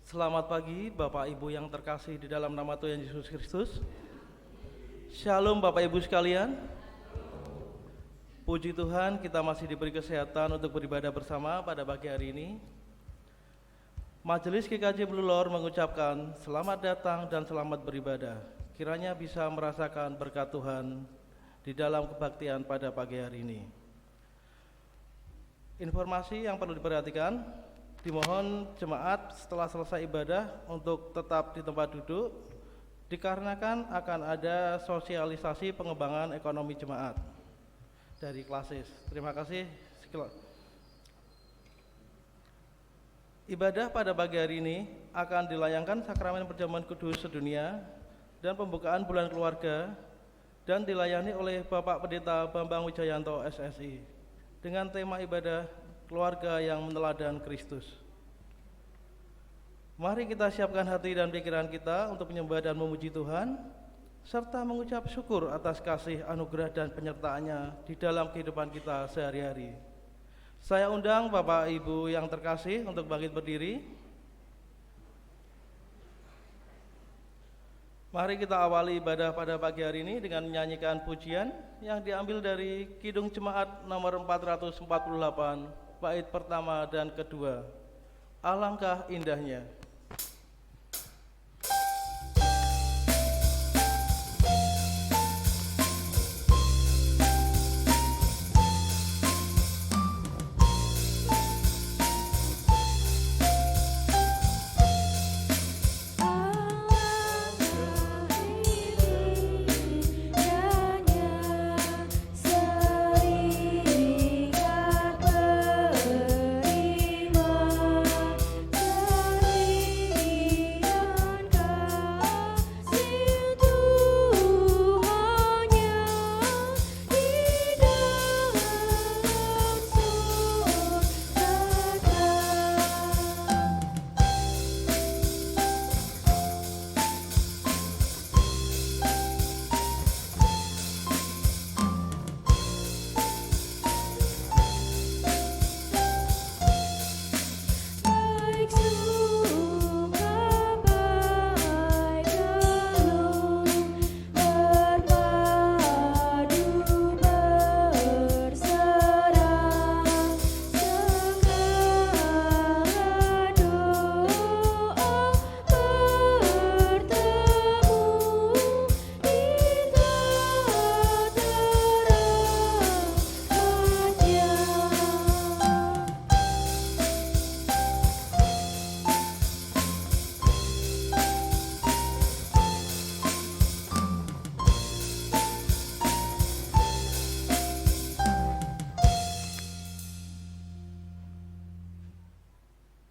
Selamat pagi Bapak Ibu yang terkasih di dalam nama Tuhan Yesus Kristus. Shalom Bapak Ibu sekalian. Puji Tuhan, kita masih diberi kesehatan untuk beribadah bersama pada pagi hari ini. Majelis GKJ Blue Lor mengucapkan selamat datang dan selamat beribadah. Kiranya bisa merasakan berkat Tuhan di dalam kebaktian pada pagi hari ini. Informasi yang perlu diperhatikan, dimohon jemaat setelah selesai ibadah untuk tetap di tempat duduk, dikarenakan akan ada sosialisasi pengembangan ekonomi jemaat dari Klasis. Terima kasih. Ibadah pada pagi hari ini akan dilayangkan sakramen perjamuan kudus sedunia dan pembukaan bulan keluarga dan dilayani oleh Bapak Pendeta Bambang Wijayanto SSI dengan tema ibadah keluarga yang meneladan Kristus. Mari kita siapkan hati dan pikiran kita untuk menyembah dan memuji Tuhan, serta mengucap syukur atas kasih, anugerah, dan penyertaannya di dalam kehidupan kita sehari-hari. Saya undang Bapak Ibu yang terkasih untuk bangkit berdiri. Mari kita awali ibadah pada pagi hari ini dengan menyanyikan pujian yang diambil dari Kidung Jemaat nomor 448, bait pertama dan kedua. Alangkah indahnya.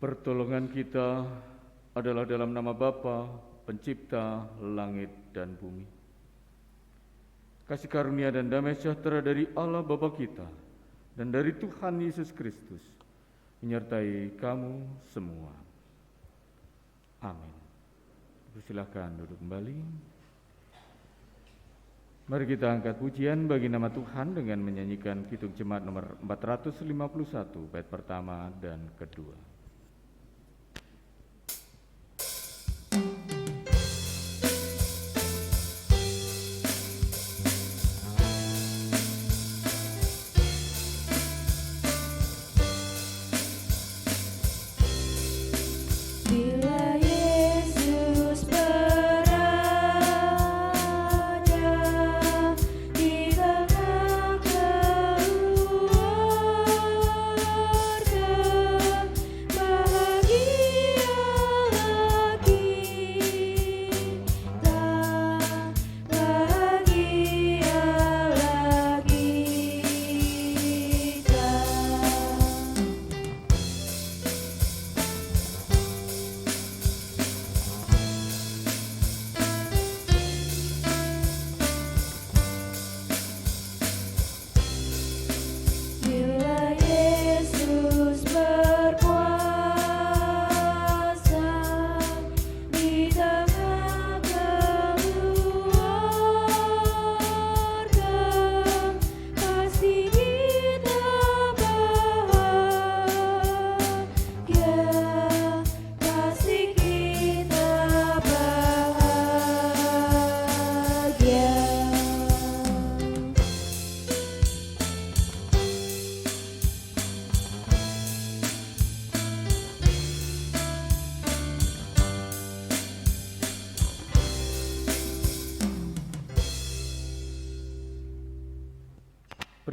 Pertolongan kita adalah dalam nama Bapa, Pencipta langit dan bumi. Kasih karunia dan damai sejahtera dari Allah Bapa kita dan dari Tuhan Yesus Kristus menyertai kamu semua. Amin. Silakan duduk kembali. Mari kita angkat pujian bagi nama Tuhan dengan menyanyikan Kidung Jemaat nomor 451, bait pertama dan kedua.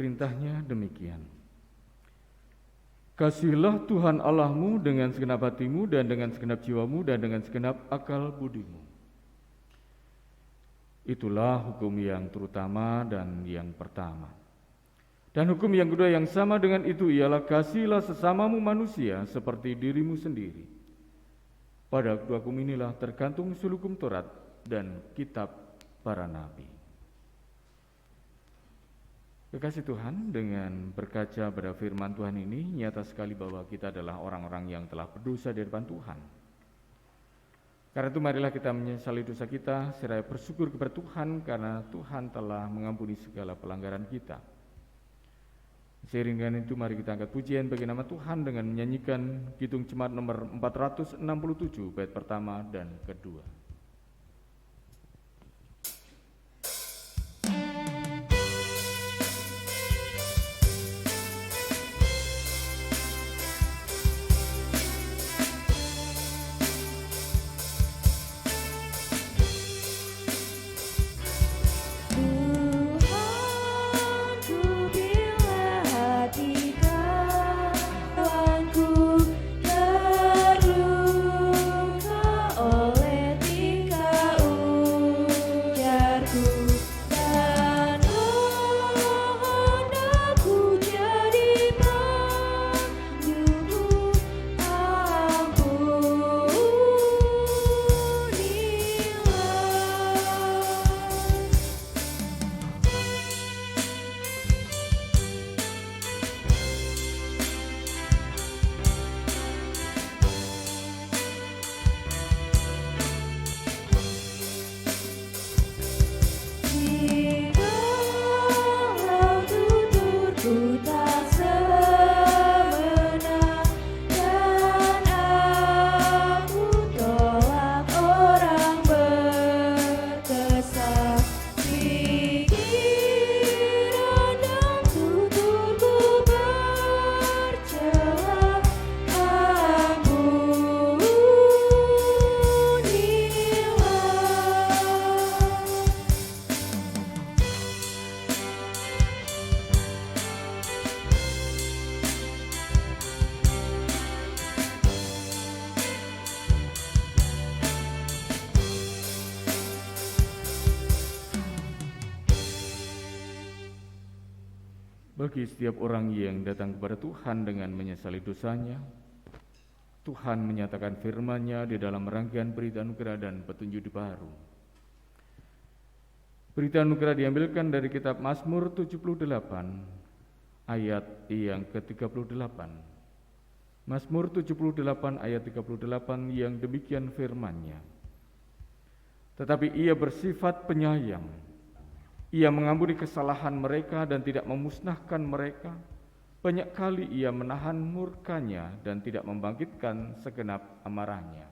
perintahnya demikian. Kasihilah Tuhan Allahmu dengan segenap hatimu dan dengan segenap jiwamu dan dengan segenap akal budimu. Itulah hukum yang terutama dan yang pertama. Dan hukum yang kedua yang sama dengan itu ialah kasihilah sesamamu manusia seperti dirimu sendiri. Pada kedua hukum inilah tergantung usul hukum Taurat dan kitab para nabi. Kekasih Tuhan, dengan berkaca pada firman Tuhan ini, nyata sekali bahwa kita adalah orang-orang yang telah berdosa di depan Tuhan. Karena itu marilah kita menyesali dosa kita, seraya bersyukur kepada Tuhan karena Tuhan telah mengampuni segala pelanggaran kita. Seiring dengan itu mari kita angkat pujian bagi nama Tuhan dengan menyanyikan Kidung Jemaat nomor 467 bait pertama dan kedua. Bagi setiap orang yang datang kepada Tuhan dengan menyesali dosanya, Tuhan menyatakan firman-Nya di dalam rangkaian berita anugerah dan petunjuk baru. Berita anugerah diambilkan dari kitab Mazmur 78 ayat yang ke-38. Mazmur 78 ayat 38 yang demikian firman-Nya. Tetapi Ia bersifat penyayang. Ia mengampuni kesalahan mereka dan tidak memusnahkan mereka. Banyak kali Ia menahan murka-Nya dan tidak membangkitkan segenap amarah-Nya.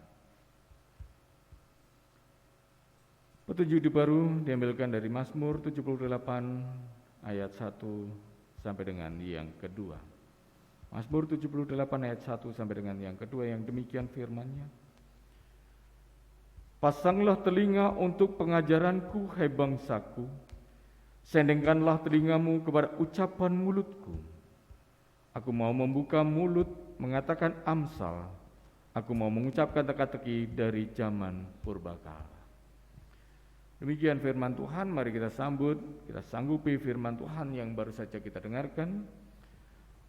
Petunjuk baru diambilkan dari Mazmur 78 ayat 1 sampai dengan yang kedua. Mazmur 78 ayat 1 sampai dengan yang kedua yang demikian firman-Nya. Pasanglah telinga untuk pengajaranku, hai bangsaku. Sendengkanlah telingamu kepada ucapan mulutku. Aku mau membuka mulut mengatakan amsal. Aku mau mengucapkan teka-teki dari zaman purbakala. Demikian firman Tuhan, mari kita sambut, kita sanggupi firman Tuhan yang baru saja kita dengarkan.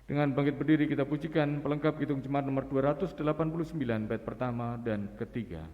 Dengan bangkit berdiri kita pujikan pelengkap Kidung Jemaat nomor 289 bait pertama dan ketiga.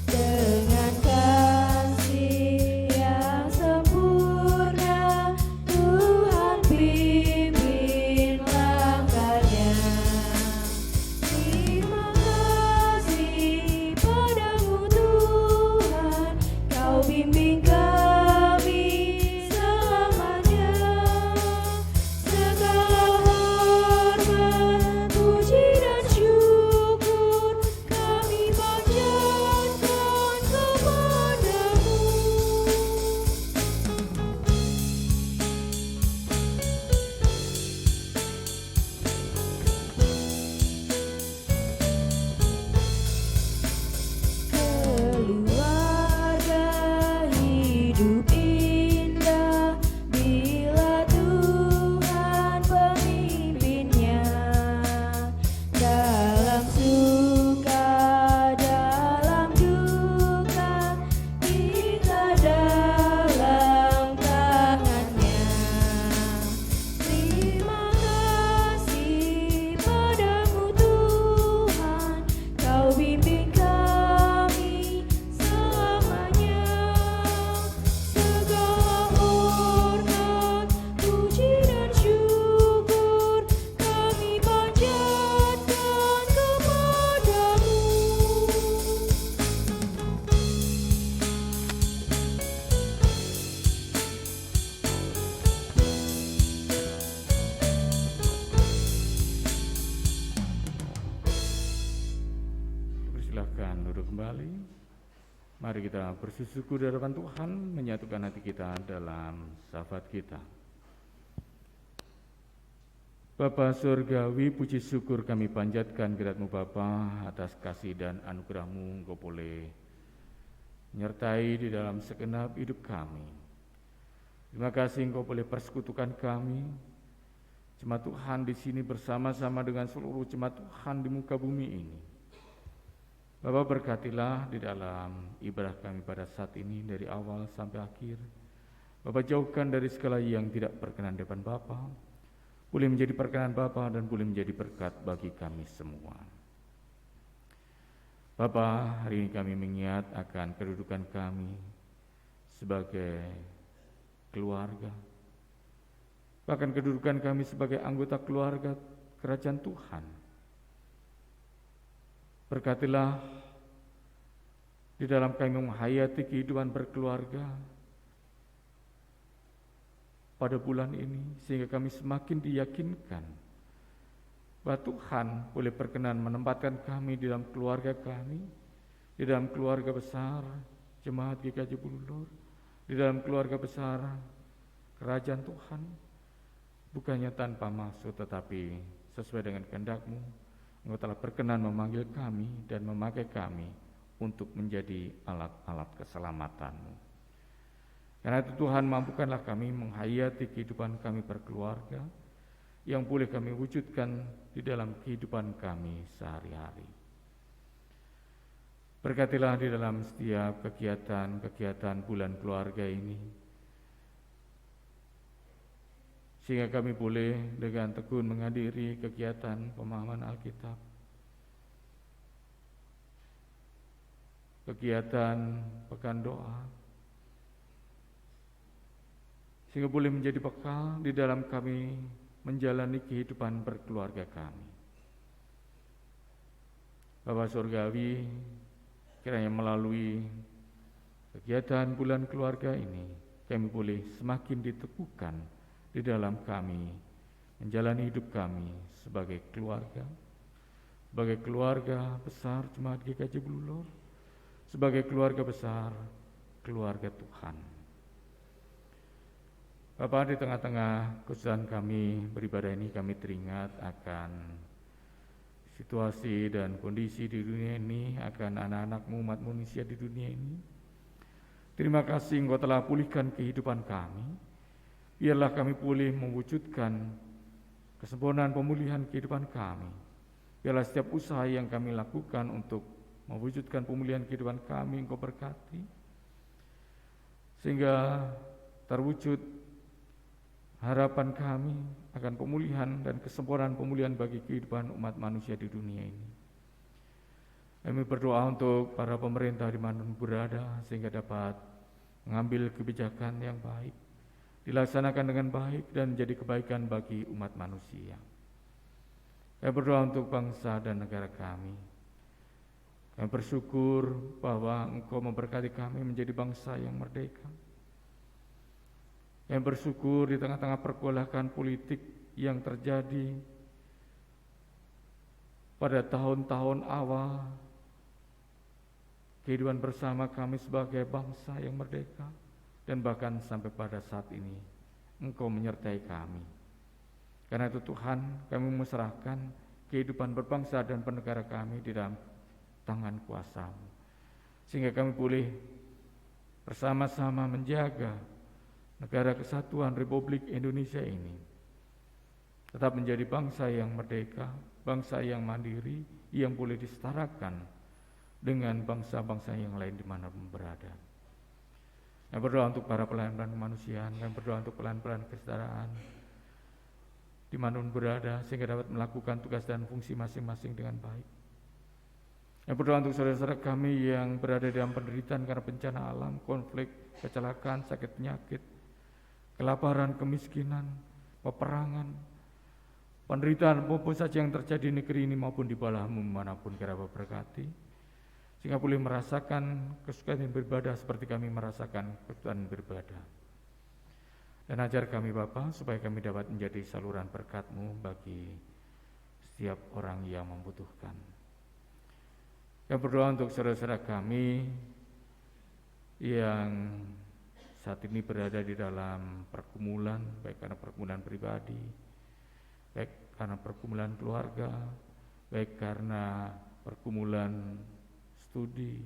Dengan kasih yang Silahkan duduk kembali. Mari kita bersyukur di hadapan Tuhan, menyatukan hati kita dalam syafaat kita. Bapa Surgawi, puji syukur kami panjatkan kehadirat-Mu Bapa atas kasih dan anugerah-Mu. Engkau boleh menyertai di dalam segenap hidup kami. Terima kasih Engkau boleh persekutukan kami, jemaat Tuhan di sini bersama-sama dengan seluruh jemaat Tuhan di muka bumi ini. Bapak berkatilah di dalam ibadah kami pada saat ini dari awal sampai akhir. Bapak jauhkan dari segala yang tidak berkenan di depan Bapa, boleh menjadi perkenan Bapa dan boleh menjadi berkat bagi kami semua. Bapa, hari ini kami mengingat akan kedudukan kami sebagai keluarga, bahkan kedudukan kami sebagai anggota keluarga kerajaan Tuhan. Berkatilah di dalam kami menghayati kehidupan berkeluarga pada bulan ini, sehingga kami semakin diyakinkan bahwa Tuhan boleh berkenan menempatkan kami di dalam keluarga kami, di dalam keluarga besar Jemaat GKJ Bululur, di dalam keluarga besar kerajaan Tuhan, bukannya tanpa maksud tetapi sesuai dengan kehendak-Mu. Engkau telah berkenan memanggil kami dan memakai kami untuk menjadi alat-alat keselamatan-Mu. Karena itu Tuhan, mampukanlah kami menghayati kehidupan kami berkeluarga yang boleh kami wujudkan di dalam kehidupan kami sehari-hari. Berkatilah di dalam setiap kegiatan-kegiatan bulan keluarga ini, sehingga kami boleh dengan tekun menghadiri kegiatan pemahaman Alkitab, kegiatan pekan doa, sehingga boleh menjadi bekal di dalam kami menjalani kehidupan berkeluarga kami. Bapa Surgawi, kiranya melalui kegiatan bulan keluarga ini, kami boleh semakin diteguhkan di dalam kami menjalani hidup kami sebagai keluarga besar Jemaat GKJ Bululur, sebagai keluarga besar keluarga Tuhan. Bapak, di tengah-tengah kesusahan kami beribadah ini, kami teringat akan situasi dan kondisi di dunia ini, akan anak-anak-Mu umat manusia di dunia ini. Terima kasih Engkau telah pulihkan kehidupan kami. Biarlah kami boleh mewujudkan kesempurnaan pemulihan kehidupan kami. Biarlah setiap usaha yang kami lakukan untuk mewujudkan pemulihan kehidupan kami Engkau berkati, sehingga terwujud harapan kami akan pemulihan dan kesempurnaan pemulihan bagi kehidupan umat manusia di dunia ini. Kami berdoa untuk para pemerintah di mana berada, sehingga dapat mengambil kebijakan yang baik, dilaksanakan dengan baik dan menjadi kebaikan bagi umat manusia. Kami berdoa untuk bangsa dan negara kami. Kami bersyukur bahwa Engkau memberkati kami menjadi bangsa yang merdeka. Kami bersyukur di tengah-tengah pergolakan politik yang terjadi pada tahun-tahun awal kehidupan bersama kami sebagai bangsa yang merdeka, dan bahkan sampai pada saat ini Engkau menyertai kami. Karena itu Tuhan, kami menyerahkan kehidupan berbangsa dan bernegara kami di dalam tangan kuasa-Mu, sehingga kami boleh bersama-sama menjaga negara kesatuan Republik Indonesia ini tetap menjadi bangsa yang merdeka, bangsa yang mandiri, yang boleh disetarakan dengan bangsa-bangsa yang lain di mana pun berada. Kami berdoa untuk para pelayan-pelayan kemanusiaan, kami berdoa untuk pelayan-pelayan kesetaraan di mana pun berada, sehingga dapat melakukan tugas dan fungsi masing-masing dengan baik. Kami berdoa untuk saudara-saudara kami yang berada dalam penderitaan karena bencana alam, konflik, kecelakaan, sakit penyakit, kelaparan, kemiskinan, peperangan, penderitaan apapun saja yang terjadi di negeri ini maupun di bawah-Mu manapun kira berkati, sehingga boleh merasakan kesukaan beribadah seperti kami merasakan kesukaan beribadah. Dan ajar kami Bapa, supaya kami dapat menjadi saluran berkat-Mu bagi setiap orang yang membutuhkan. Kami berdoa untuk saudara-saudara kami yang saat ini berada di dalam pergumulan, baik karena pergumulan pribadi, baik karena pergumulan keluarga, baik karena pergumulan studi,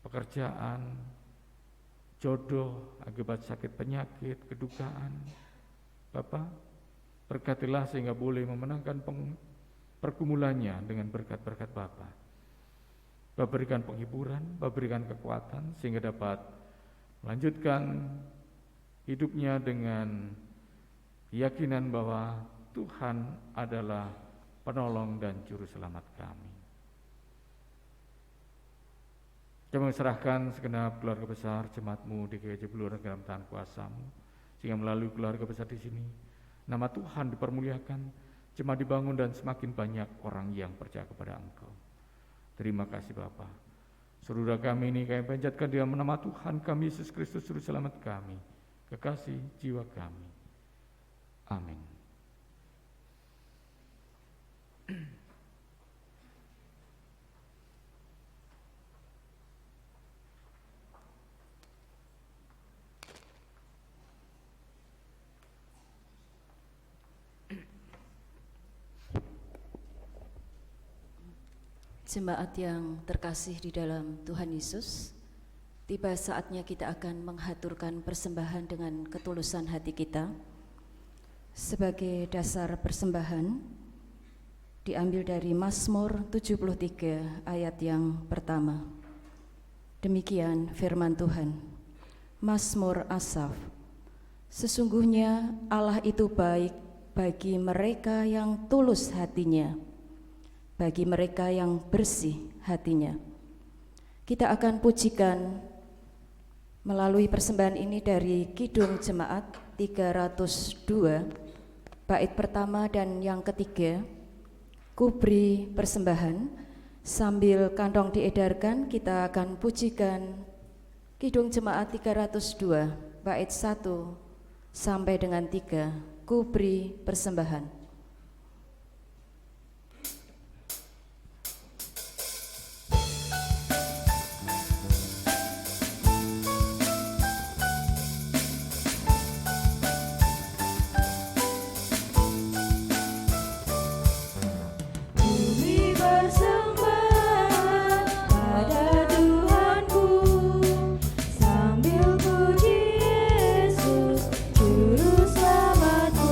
pekerjaan, jodoh, akibat sakit penyakit, kedukaan. Bapak, berkatilah sehingga boleh memenangkan pergumulannya dengan berkat-berkat Bapak. Bapak berikan penghiburan, Bapak berikan kekuatan sehingga dapat melanjutkan hidupnya dengan keyakinan bahwa Tuhan adalah penolong dan juru selamat kami. Kami serahkan segenap keluarga besar jemaat-Mu di GKJ Blora dalam tangan kuasa-Mu, sehingga melalui keluarga besar di sini nama Tuhan dipermuliakan, jemaat dibangun dan semakin banyak orang yang percaya kepada Engkau. Terima kasih Bapa. Saudara kami ini kami panjatkan di dalam nama Tuhan kami Yesus Kristus juru selamat kami, kekasih jiwa kami. Amin. Jemaat yang terkasih di dalam Tuhan Yesus, tiba saatnya kita akan menghaturkan persembahan dengan ketulusan hati kita. Sebagai dasar persembahan diambil dari Mazmur 73 ayat yang pertama. Demikian firman Tuhan. Mazmur Asaf. Sesungguhnya Allah itu baik bagi mereka yang tulus hatinya, bagi mereka yang bersih hatinya. Kita akan pujikan melalui persembahan ini dari Kidung Jemaat 302, bait pertama dan yang ketiga. Kubri persembahan, sambil kantong diedarkan kita akan pujikan Kidung Jemaat 302, bait 1 sampai dengan 3, kubri persembahan. Juru selamatku.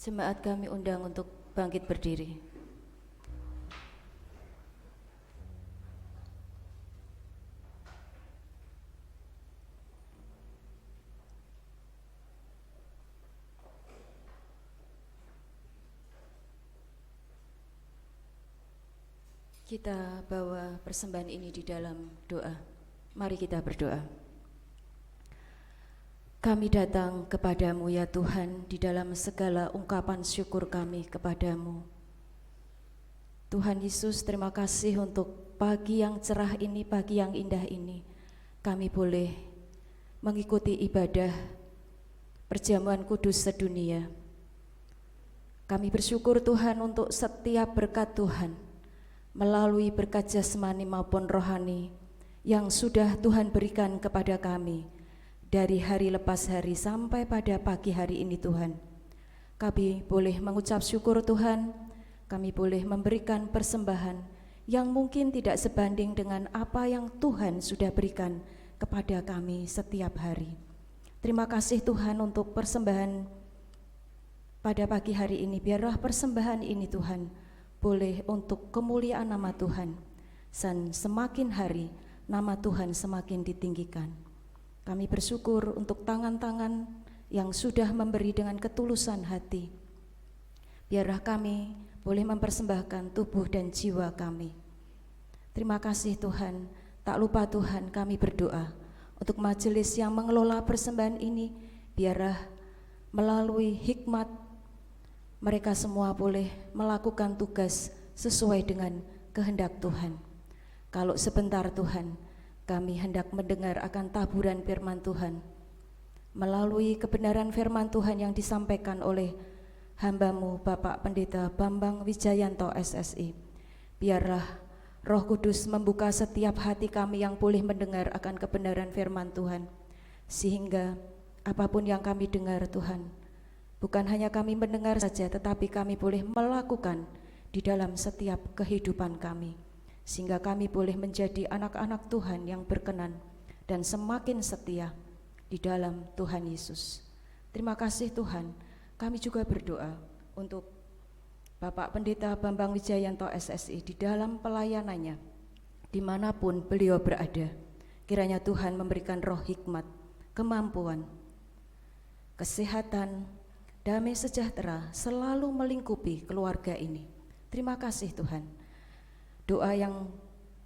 Jemaat kami undang untuk bangkit berdiri. Kita bawa persembahan ini di dalam doa. Mari kita berdoa. Kami datang kepadamu ya Tuhan di dalam segala ungkapan syukur kami kepadamu. Tuhan Yesus, terima kasih untuk pagi yang cerah ini, pagi yang indah ini. Kami boleh mengikuti ibadah perjamuan kudus sedunia. Kami bersyukur Tuhan untuk setiap berkat Tuhan, melalui berkat jasmani maupun rohani yang sudah Tuhan berikan kepada kami dari hari lepas hari sampai pada pagi hari ini Tuhan. Kami boleh mengucap syukur Tuhan, kami boleh memberikan persembahan yang mungkin tidak sebanding dengan apa yang Tuhan sudah berikan kepada kami setiap hari. Terima kasih Tuhan untuk persembahan pada pagi hari ini. Biarlah persembahan ini Tuhan boleh untuk kemuliaan nama Tuhan, dan semakin hari nama Tuhan semakin ditinggikan. Kami bersyukur untuk tangan-tangan yang sudah memberi dengan ketulusan hati. Biarlah kami boleh mempersembahkan tubuh dan jiwa kami. Terima kasih Tuhan. Tak lupa Tuhan, kami berdoa untuk majelis yang mengelola persembahan ini. Biarlah melalui hikmat mereka semua boleh melakukan tugas sesuai dengan kehendak Tuhan. Kalau sebentar Tuhan, kami hendak mendengar akan taburan firman Tuhan. Melalui kebenaran firman Tuhan yang disampaikan oleh hamba-Mu Bapak Pendeta Bambang Wijayanto SSI. Biarlah Roh Kudus membuka setiap hati kami yang boleh mendengar akan kebenaran firman Tuhan. Sehingga apapun yang kami dengar Tuhan, bukan hanya kami mendengar saja, tetapi kami boleh melakukan di dalam setiap kehidupan kami, sehingga kami boleh menjadi anak-anak Tuhan yang berkenan dan semakin setia di dalam Tuhan Yesus. Terima kasih Tuhan. Kami juga berdoa untuk Bapak Pendeta Bambang Wijayanto SSI di dalam pelayanannya, dimanapun beliau berada. Kiranya Tuhan memberikan roh hikmat, kemampuan, kesehatan, damai sejahtera selalu melingkupi keluarga ini. Terima kasih Tuhan. Doa yang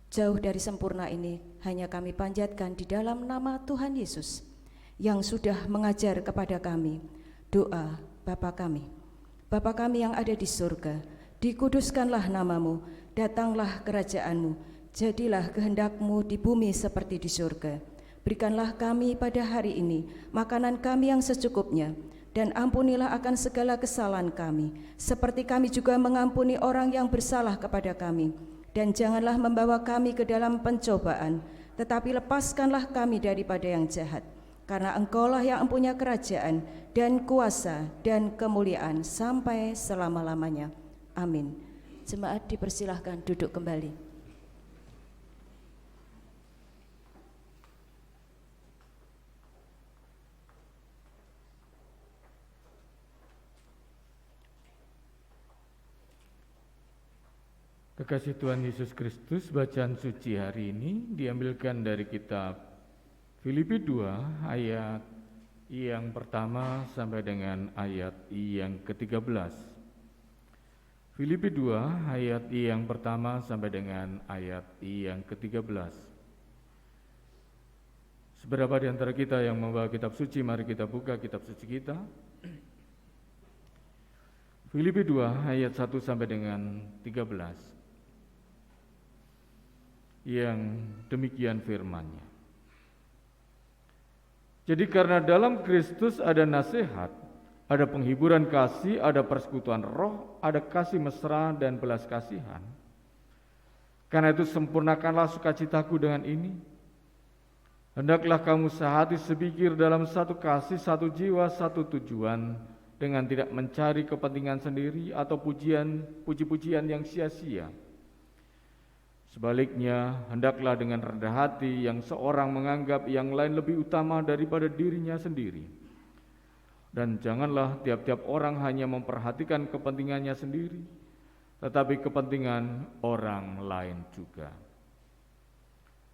jauh dari sempurna ini hanya kami panjatkan di dalam nama Tuhan Yesus yang sudah mengajar kepada kami doa Bapa kami. Bapa kami yang ada di surga, dikuduskanlah namamu, datanglah kerajaanmu, jadilah kehendak-Mu di bumi seperti di surga. Berikanlah kami pada hari ini makanan kami yang secukupnya, dan ampunilah akan segala kesalahan kami, seperti kami juga mengampuni orang yang bersalah kepada kami. Dan janganlah membawa kami ke dalam pencobaan, tetapi lepaskanlah kami daripada yang jahat. Karena Engkaulah yang mempunyai kerajaan dan kuasa dan kemuliaan sampai selama-lamanya. Amin. Jemaat dipersilahkan duduk kembali. Kekasih Tuhan Yesus Kristus, bacaan suci hari ini diambilkan dari kitab Filipi 2 ayat yang pertama sampai dengan ayat yang ke-13. Filipi 2 ayat yang pertama sampai dengan ayat yang ke-13. Seberapa di antara kita yang membawa kitab suci, mari kita buka kitab suci kita. Filipi 2 ayat 1 sampai dengan 13. Yang demikian firman-Nya. Jadi karena dalam Kristus ada nasihat, ada penghiburan kasih, ada persekutuan roh, ada kasih mesra dan belas kasihan. Karena itu sempurnakanlah sukacitaku dengan ini. Hendaklah kamu sehati sepikir dalam satu kasih, satu jiwa, satu tujuan, dengan tidak mencari kepentingan sendiri atau puji-pujian yang sia-sia. Sebaliknya, hendaklah dengan rendah hati yang seorang menganggap yang lain lebih utama daripada dirinya sendiri. Dan janganlah tiap-tiap orang hanya memperhatikan kepentingannya sendiri, tetapi kepentingan orang lain juga.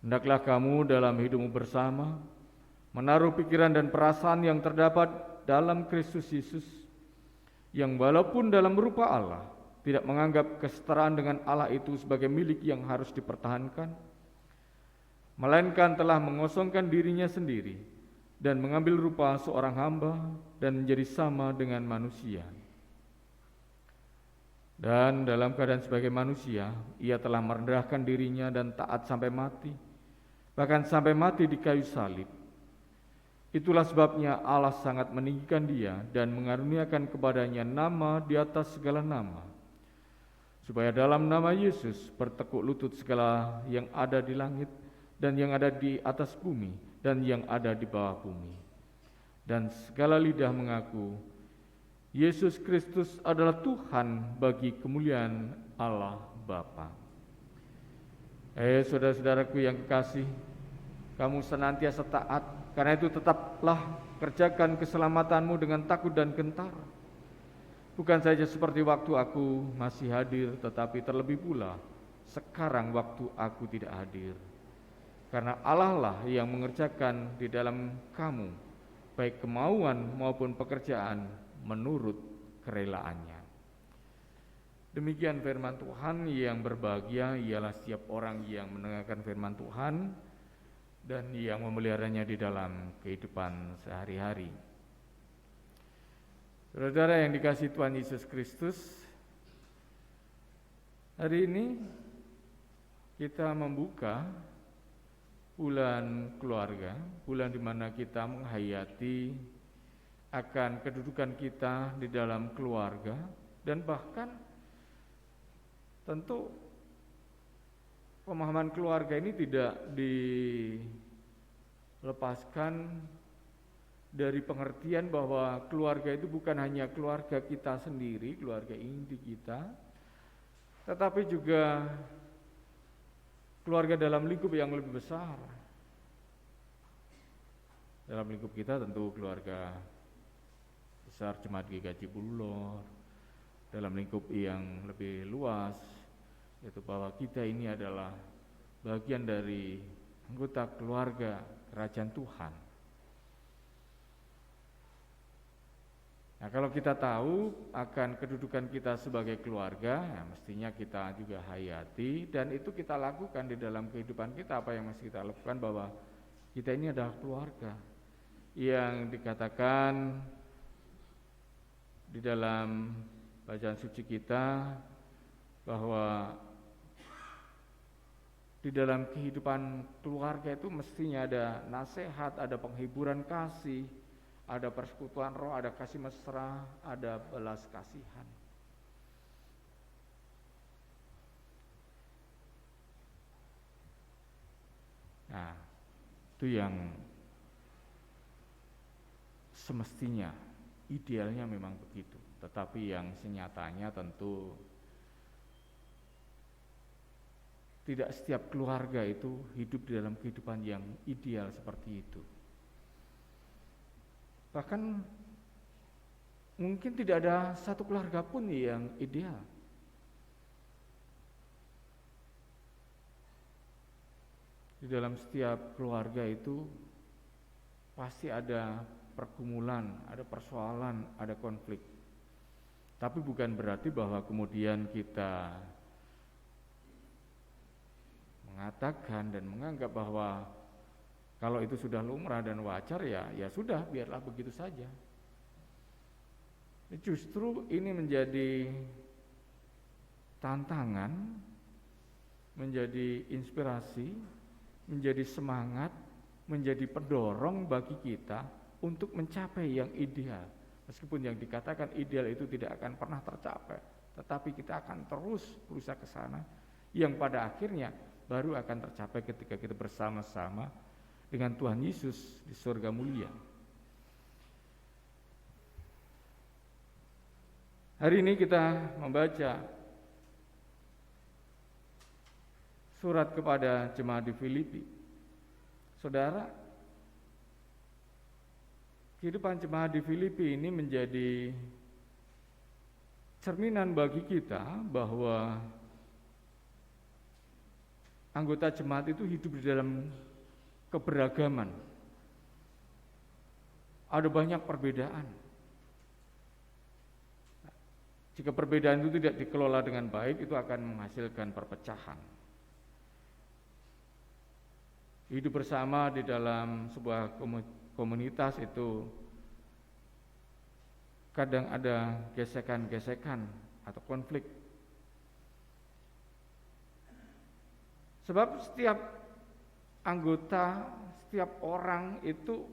Hendaklah kamu dalam hidupmu bersama menaruh pikiran dan perasaan yang terdapat dalam Kristus Yesus, yang walaupun dalam rupa Allah, tidak menganggap kesetaraan dengan Allah itu sebagai milik yang harus dipertahankan, melainkan telah mengosongkan dirinya sendiri dan mengambil rupa seorang hamba dan menjadi sama dengan manusia. Dan dalam keadaan sebagai manusia, ia telah merendahkan dirinya dan taat sampai mati, bahkan sampai mati di kayu salib. Itulah sebabnya Allah sangat meninggikan dia dan mengaruniakan kepadanya nama di atas segala nama, supaya dalam nama Yesus bertekuk lutut segala yang ada di langit dan yang ada di atas bumi dan yang ada di bawah bumi, dan segala lidah mengaku Yesus Kristus adalah Tuhan bagi kemuliaan Allah Bapa. Saudara-saudaraku yang kekasih, kamu senantiasa taat, karena itu tetaplah kerjakan keselamatanmu dengan takut dan gentar. Bukan saja seperti waktu aku masih hadir, tetapi terlebih pula sekarang waktu aku tidak hadir. Karena Allah lah yang mengerjakan di dalam kamu, baik kemauan maupun pekerjaan menurut kerelaannya. Demikian firman Tuhan. Yang berbahagia ialah setiap orang yang mendengarkan firman Tuhan dan yang memeliharanya di dalam kehidupan sehari-hari. Saudara yang dikasihi Tuhan Yesus Kristus, hari ini kita membuka bulan keluarga, bulan di mana kita menghayati akan kedudukan kita di dalam keluarga, dan bahkan tentu pemahaman keluarga ini tidak dilepaskan dari pengertian bahwa keluarga itu bukan hanya keluarga kita sendiri, keluarga inti kita, tetapi juga keluarga dalam lingkup yang lebih besar. Dalam lingkup kita tentu keluarga besar Jemaat GKJ Bulur, dalam lingkup yang lebih luas, yaitu bahwa kita ini adalah bagian dari anggota keluarga kerajaan Tuhan. Nah, kalau kita tahu akan kedudukan kita sebagai keluarga, ya mestinya kita juga hayati, dan itu kita lakukan di dalam kehidupan kita. Apa yang mesti kita lakukan, bahwa kita ini adalah keluarga yang dikatakan di dalam bacaan suci kita bahwa di dalam kehidupan keluarga itu mestinya ada nasihat, ada penghiburan kasih, ada persekutuan roh, ada kasih mesra, ada belas kasihan. Nah, itu yang semestinya, idealnya memang begitu. Tetapi yang senyatanya tentu tidak setiap keluarga itu hidup di dalam kehidupan yang ideal seperti itu. Bahkan mungkin tidak ada satu keluarga pun yang ideal. Di dalam setiap keluarga itu pasti ada pergumulan, ada persoalan, ada konflik. Tapi bukan berarti bahwa kemudian kita mengatakan dan menganggap bahwa kalau itu sudah lumrah dan wajar, ya sudah, biarlah begitu saja. Justru ini menjadi tantangan, menjadi inspirasi, menjadi semangat, menjadi pendorong bagi kita untuk mencapai yang ideal. Meskipun yang dikatakan ideal itu tidak akan pernah tercapai, tetapi kita akan terus berusaha ke sana, yang pada akhirnya baru akan tercapai ketika kita bersama-sama dengan Tuhan Yesus di surga mulia. Hari ini kita membaca surat kepada jemaat di Filipi. Saudara, kehidupan jemaat di Filipi ini menjadi cerminan bagi kita bahwa anggota jemaat itu hidup di dalam keberagaman. Ada banyak perbedaan. Jika perbedaan itu tidak dikelola dengan baik, itu akan menghasilkan perpecahan. Hidup bersama di dalam sebuah komunitas itu kadang ada gesekan-gesekan atau konflik. Sebab setiap anggota, setiap orang itu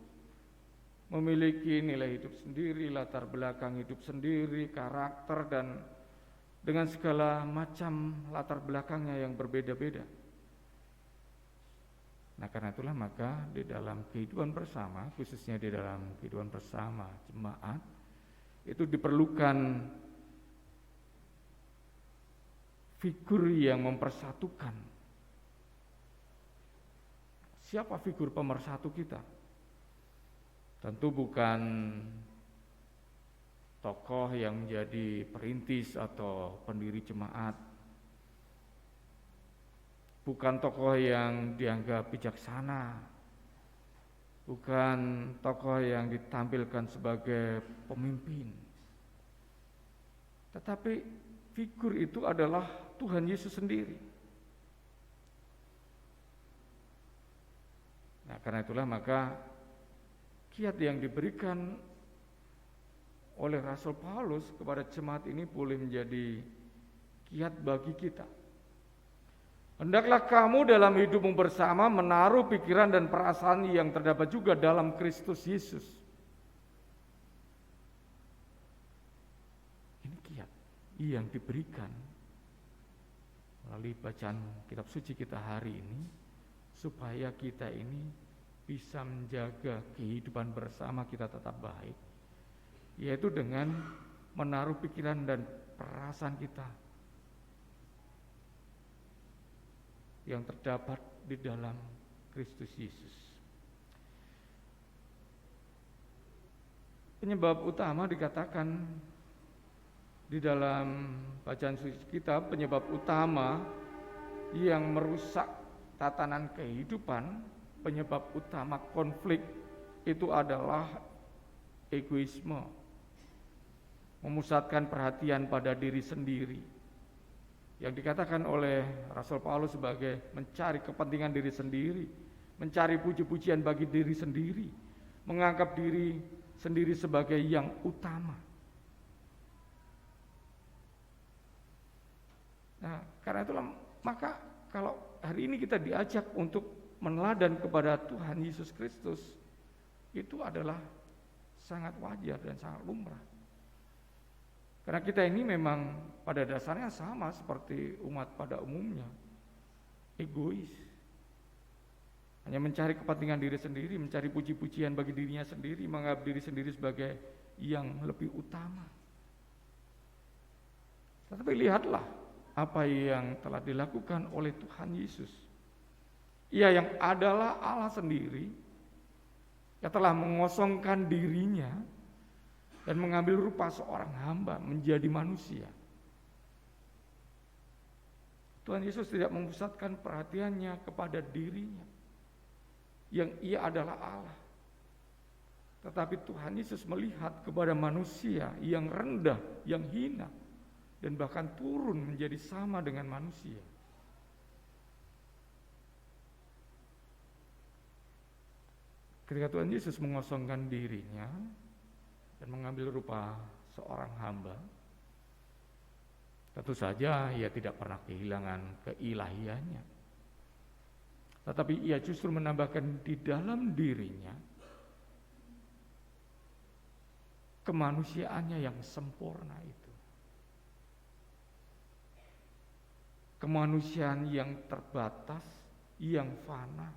memiliki nilai hidup sendiri, latar belakang hidup sendiri, karakter, dan dengan segala macam latar belakangnya yang berbeda-beda. Nah, karena itulah maka di dalam kehidupan bersama, khususnya di dalam kehidupan bersama jemaat, itu diperlukan figur yang mempersatukan. Siapa figur pemersatu kita? Tentu bukan tokoh yang menjadi perintis atau pendiri jemaat, bukan tokoh yang dianggap bijaksana, bukan tokoh yang ditampilkan sebagai pemimpin, tetapi figur itu adalah Tuhan Yesus sendiri. Nah, karena itulah maka kiat yang diberikan oleh Rasul Paulus kepada jemaat ini boleh menjadi kiat bagi kita. Hendaklah kamu dalam hidupmu bersama menaruh pikiran dan perasaan yang terdapat juga dalam Kristus Yesus. Ini kiat yang diberikan melalui bacaan kitab suci kita hari ini, supaya kita ini bisa menjaga kehidupan bersama kita tetap baik, yaitu dengan menaruh pikiran dan perasaan kita yang terdapat di dalam Kristus Yesus. Penyebab utama dikatakan di dalam bacaan suci kita, penyebab utama yang merusak tatanan kehidupan, penyebab utama konflik itu adalah egoisme, memusatkan perhatian pada diri sendiri, yang dikatakan oleh Rasul Paulus sebagai mencari kepentingan diri sendiri, mencari puji-pujian bagi diri sendiri, menganggap diri sendiri sebagai yang utama. Nah, karena itulah maka kalau hari ini kita diajak untuk meneladan kepada Tuhan Yesus Kristus, itu adalah sangat wajar dan sangat lumrah. Karena kita ini memang pada dasarnya sama seperti umat pada umumnya, egois, hanya mencari kepentingan diri sendiri, mencari puji-pujian bagi dirinya sendiri, menganggap diri sendiri sebagai yang lebih utama. Tetapi lihatlah apa yang telah dilakukan oleh Tuhan Yesus. Ia yang adalah Allah sendiri, yang telah mengosongkan dirinya dan mengambil rupa seorang hamba menjadi manusia. Tuhan Yesus tidak memusatkan perhatiannya kepada dirinya, yang ia adalah Allah. Tetapi Tuhan Yesus melihat kepada manusia yang rendah, yang hina, dan bahkan turun menjadi sama dengan manusia. Ketika Tuhan Yesus mengosongkan dirinya dan mengambil rupa seorang hamba, tentu saja ia tidak pernah kehilangan keilahiannya. Tetapi ia justru menambahkan di dalam dirinya kemanusiaannya yang sempurna itu. Kemanusiaan yang terbatas, yang fana,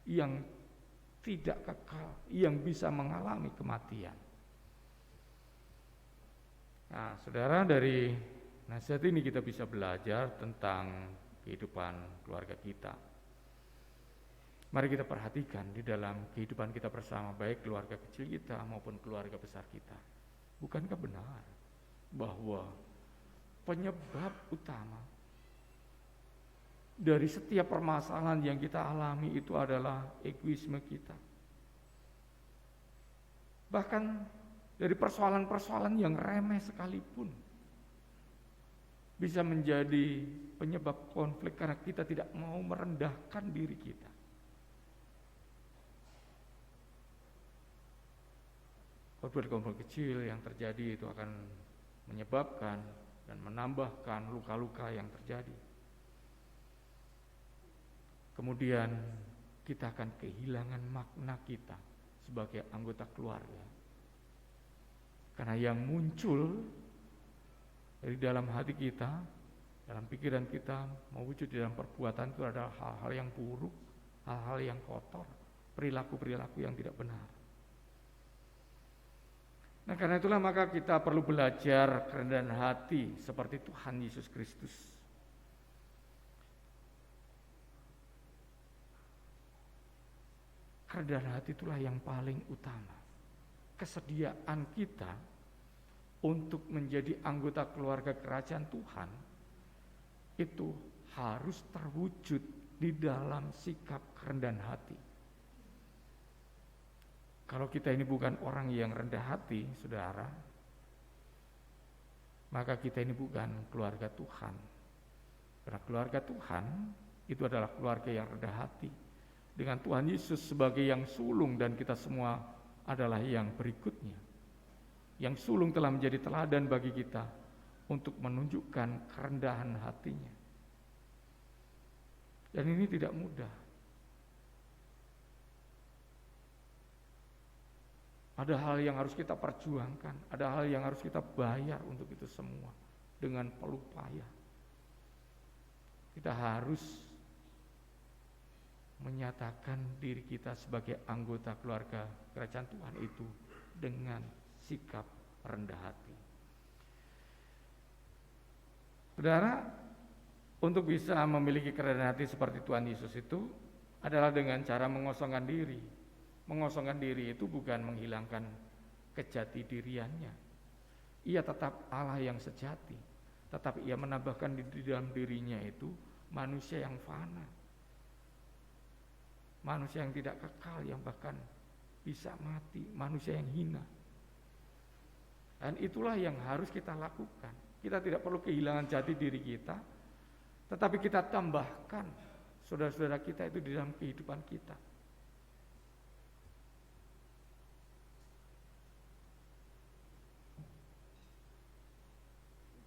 yang tidak kekal, yang bisa mengalami kematian. Nah, saudara, dari nasihat ini kita bisa belajar tentang kehidupan keluarga kita. Mari kita perhatikan di dalam kehidupan kita bersama, baik keluarga kecil kita maupun keluarga besar kita. Bukankah benar bahwa penyebab utama dari setiap permasalahan yang kita alami itu adalah egoisme kita? Bahkan dari persoalan-persoalan yang remeh sekalipun bisa menjadi penyebab konflik karena kita tidak mau merendahkan diri kita. Konflik-konflik kecil yang terjadi itu akan menyebabkan dan menambahkan luka-luka yang terjadi. Kemudian kita akan kehilangan makna kita sebagai anggota keluarga. Karena yang muncul dari dalam hati kita, dalam pikiran kita, mewujud di dalam perbuatan itu adalah hal-hal yang buruk, hal-hal yang kotor, perilaku-perilaku yang tidak benar. Nah, karena itulah maka kita perlu belajar kerendahan hati seperti Tuhan Yesus Kristus. Kerendahan hati itulah yang paling utama. Kesediaan kita untuk menjadi anggota keluarga kerajaan Tuhan itu harus terwujud di dalam sikap kerendahan hati. Kalau kita ini bukan orang yang rendah hati, saudara, maka kita ini bukan keluarga Tuhan. Karena keluarga Tuhan itu adalah keluarga yang rendah hati, dengan Tuhan Yesus sebagai yang sulung dan kita semua adalah yang berikutnya. Yang sulung telah menjadi teladan bagi kita untuk menunjukkan kerendahan hatinya. Dan ini tidak mudah. Ada hal yang harus kita perjuangkan, ada hal yang harus kita bayar untuk itu semua dengan peluh payah. Kita harus menyatakan diri kita sebagai anggota keluarga kerajaan Tuhan itu dengan sikap rendah hati. Saudara, untuk bisa memiliki kerendahan hati seperti Tuhan Yesus itu adalah dengan cara mengosongkan diri. Mengosongkan diri itu bukan menghilangkan kejati diriannya. Ia tetap Allah yang sejati, tetapi ia menambahkan di dalam dirinya itu manusia yang fana, manusia yang tidak kekal, yang bahkan bisa mati, manusia yang hina. Dan itulah yang harus kita lakukan. Kita tidak perlu kehilangan jati diri kita, tetapi kita tambahkan saudara-saudara kita itu di dalam kehidupan kita.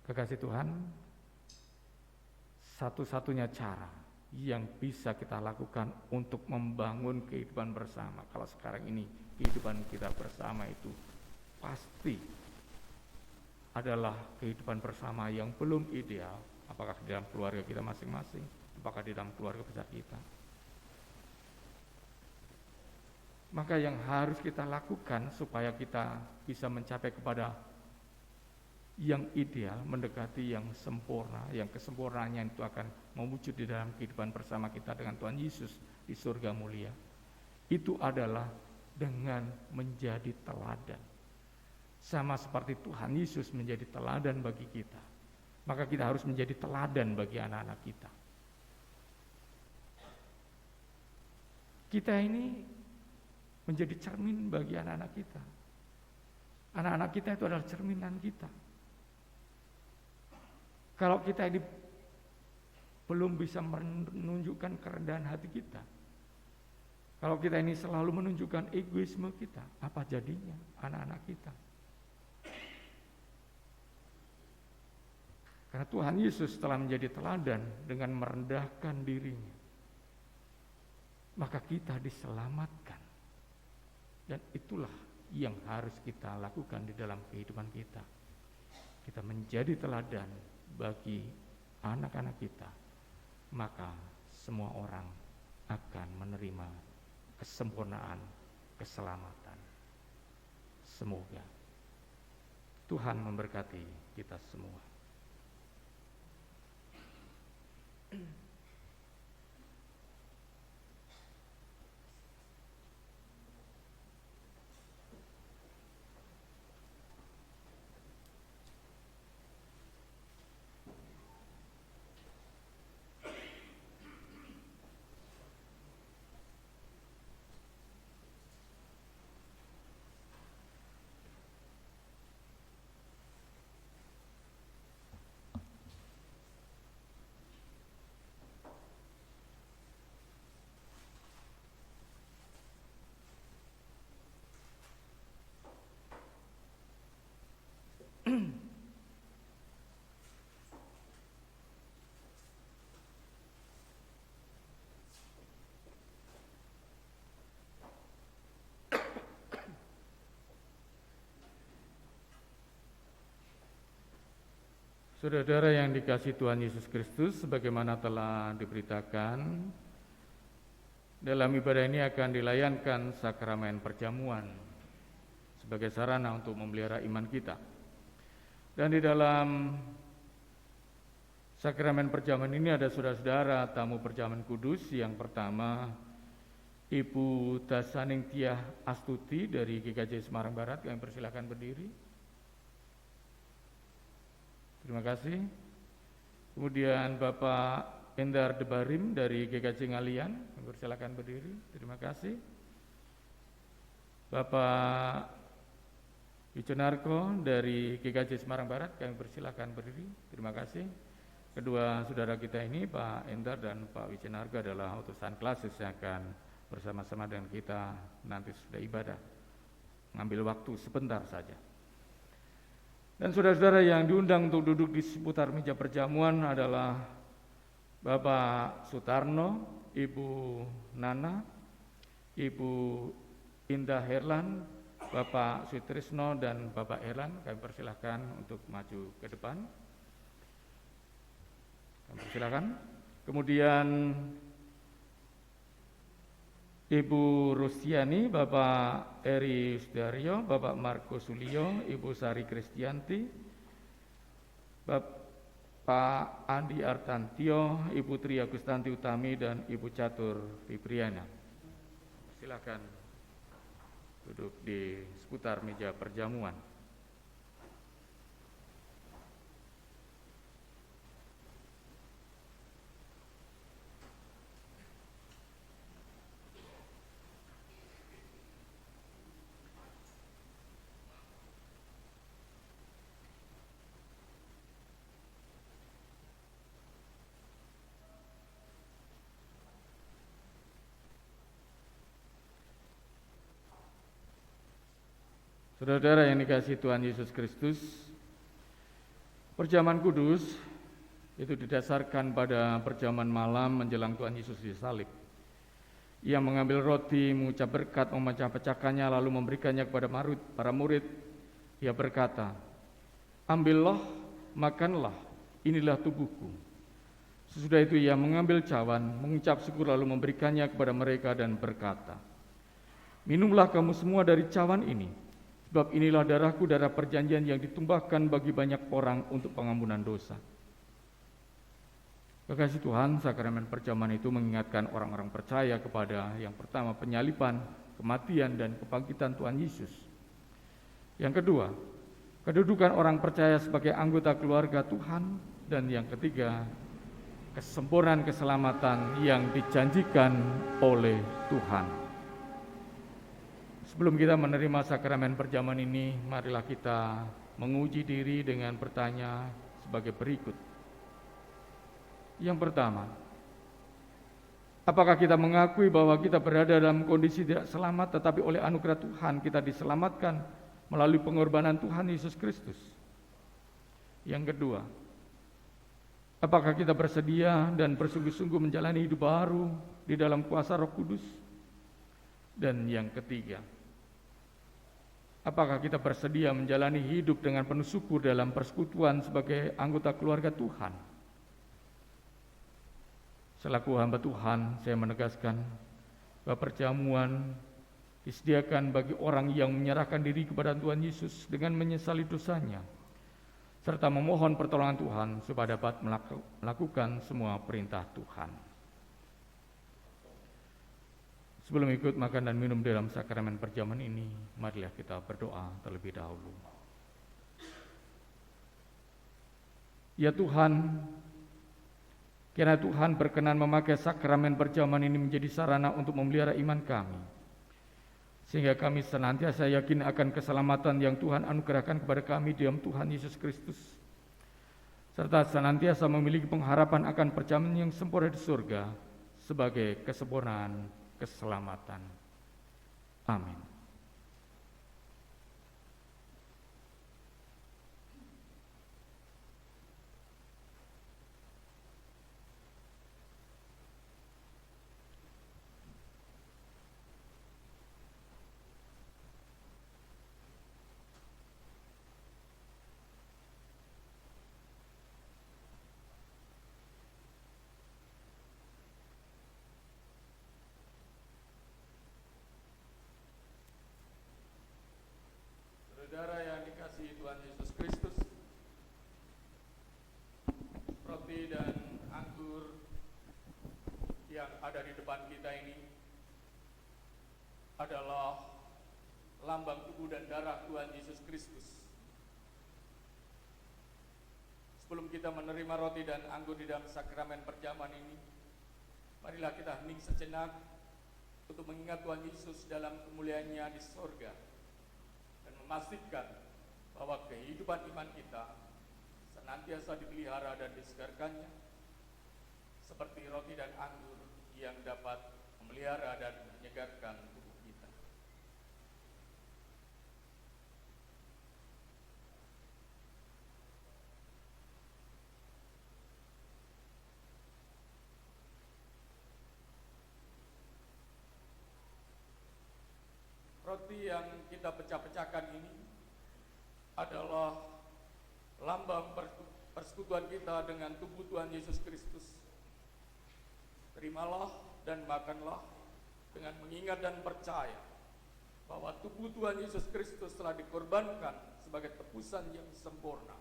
Kekasih Tuhan, satu-satunya cara yang bisa kita lakukan untuk membangun kehidupan bersama, kalau sekarang ini kehidupan kita bersama itu pasti adalah kehidupan bersama yang belum ideal, apakah di dalam keluarga kita masing-masing, apakah di dalam keluarga besar kita. Maka yang harus kita lakukan supaya kita bisa mencapai kepada yang ideal, mendekati yang sempurna, yang kesempurnaannya itu akan mewujud di dalam kehidupan bersama kita dengan Tuhan Yesus di surga mulia. Itu adalah dengan menjadi teladan. Sama seperti Tuhan Yesus menjadi teladan bagi kita, maka kita harus menjadi teladan bagi anak-anak kita. Kita ini menjadi cermin bagi anak-anak kita. Anak-anak kita itu adalah cerminan kita. Kalau kita ini belum bisa menunjukkan kerendahan hati kita, kalau kita ini selalu menunjukkan egoisme kita, apa jadinya anak-anak kita? Karena Tuhan Yesus telah menjadi teladan dengan merendahkan dirinya, maka kita diselamatkan. Dan itulah yang harus kita lakukan di dalam kehidupan kita. Kita menjadi teladan bagi anak-anak kita, maka semua orang akan menerima kesempurnaan, keselamatan. Semoga Tuhan memberkati kita semua. Saudara-saudara yang dikasihi Tuhan Yesus Kristus, sebagaimana telah diberitakan, dalam ibadah ini akan dilayankan sakramen perjamuan sebagai sarana untuk memelihara iman kita. Dan di dalam sakramen perjamuan ini ada saudara-saudara tamu perjamuan kudus. Yang pertama, Ibu Dasaning Tiah Astuti dari GKJ Semarang Barat. Kami persilakan berdiri. Terima kasih. Kemudian Bapak Endar Debarim dari GKJ Ngalian. Kami persilakan berdiri. Terima kasih. Bapak Wicenarko dari GKJ Semarang Barat. Kami persilakan berdiri. Terima kasih. Kedua saudara kita ini, Pak Endar dan Pak Wicenarko, adalah utusan klasis yang akan bersama-sama dengan kita nanti sudah ibadah. Ngambil waktu sebentar saja. Dan saudara-saudara yang diundang untuk duduk di seputar meja perjamuan adalah Bapak Sutarno, Ibu Nana, Ibu Indah Herlan, Bapak Sutrisno, dan Bapak Herlan. Kami persilahkan untuk maju ke depan. Kami persilahkan. Kemudian Ibu Rustiani, Bapak Eri Sudaryo, Bapak Marco Sulio, Ibu Sari Kristianti, Bapak Andi Artantio, Ibu Tri Agustanti Utami, dan Ibu Catur Fibriana. Silakan duduk di seputar meja perjamuan. Saudara-saudara yang dikasihi Tuhan Yesus Kristus, perjamuan kudus itu didasarkan pada perjamuan malam menjelang Tuhan Yesus disalib. Ia mengambil roti, mengucap berkat, memecah-pecahkannya, lalu memberikannya kepada para murid. Ia berkata, "Ambillah, makanlah, inilah tubuhku." Sesudah itu ia mengambil cawan, mengucap syukur, lalu memberikannya kepada mereka dan berkata, "Minumlah kamu semua dari cawan ini, sebab inilah darahku, darah perjanjian yang ditumpahkan bagi banyak orang untuk pengampunan dosa." Kekasih Tuhan, sakramen perjamuan itu mengingatkan orang-orang percaya kepada yang pertama penyaliban, kematian, dan kebangkitan Tuhan Yesus. Yang kedua, kedudukan orang percaya sebagai anggota keluarga Tuhan. Dan yang ketiga, kesempurnaan keselamatan yang dijanjikan oleh Tuhan. Sebelum kita menerima sakramen perjamuan ini, marilah kita menguji diri dengan bertanya sebagai berikut. Yang pertama, apakah kita mengakui bahwa kita berada dalam kondisi tidak selamat, tetapi oleh anugerah Tuhan kita diselamatkan melalui pengorbanan Tuhan Yesus Kristus? Yang kedua, apakah kita bersedia dan bersungguh-sungguh menjalani hidup baru di dalam kuasa Roh Kudus? Dan yang ketiga, apakah kita bersedia menjalani hidup dengan penuh syukur dalam persekutuan sebagai anggota keluarga Tuhan? Selaku hamba Tuhan, saya menegaskan bahwa perjamuan disediakan bagi orang yang menyerahkan diri kepada Tuhan Yesus dengan menyesali dosanya, serta memohon pertolongan Tuhan supaya dapat melakukan semua perintah Tuhan. Sebelum ikut makan dan minum dalam sakramen perjamuan ini, marilah kita berdoa terlebih dahulu. Ya Tuhan, kiranya Tuhan berkenan memakai sakramen perjamuan ini menjadi sarana untuk memelihara iman kami, sehingga kami senantiasa yakin akan keselamatan yang Tuhan anugerahkan kepada kami di dalam Tuhan Yesus Kristus, serta senantiasa memiliki pengharapan akan perjamuan yang sempurna di surga sebagai kesempurnaan keselamatan. Amin. ada di depan kita ini adalah lambang tubuh dan darah Tuhan Yesus Kristus. Sebelum kita menerima roti dan anggur di dalam sakramen perjamuan ini, marilah kita hening sejenak untuk mengingat Tuhan Yesus dalam kemuliaannya di sorga dan memastikan bahwa kehidupan iman kita senantiasa dipelihara dan disegarkannya seperti roti dan anggur yang dapat memelihara dan menyegarkan tubuh kita. Roti yang kita pecah-pecahkan ini adalah lambang persekutuan kita dengan tubuh Tuhan Yesus Kristus. Terimalah dan makanlah dengan mengingat dan percaya bahwa tubuh Tuhan Yesus Kristus telah dikorbankan sebagai tebusan yang sempurna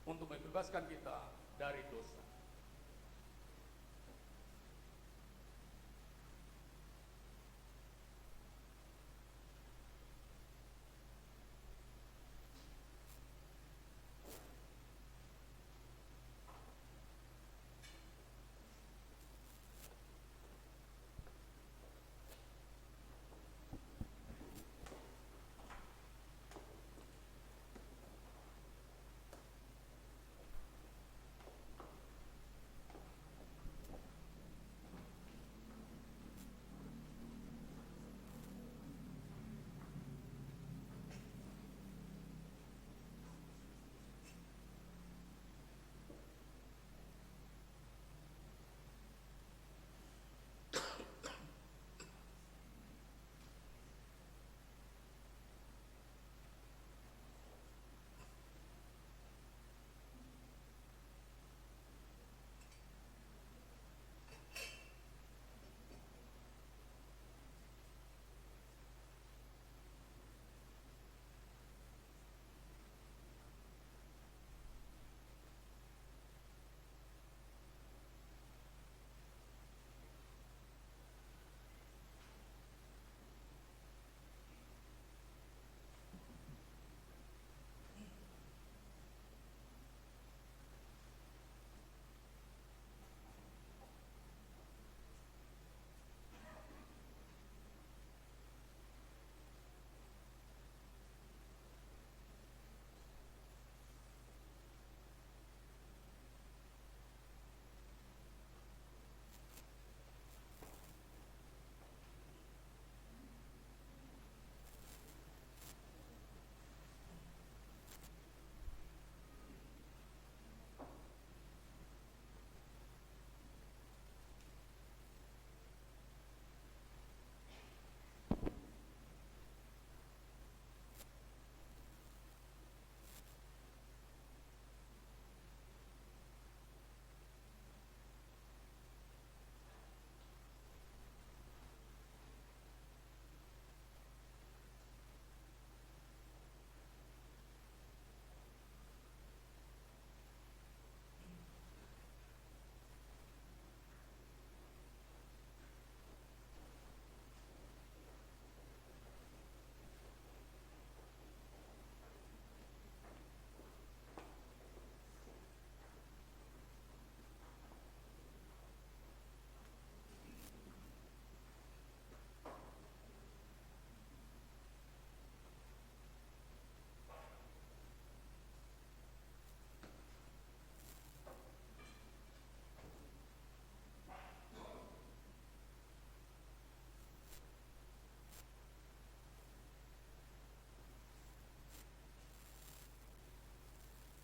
untuk membebaskan kita dari dosa.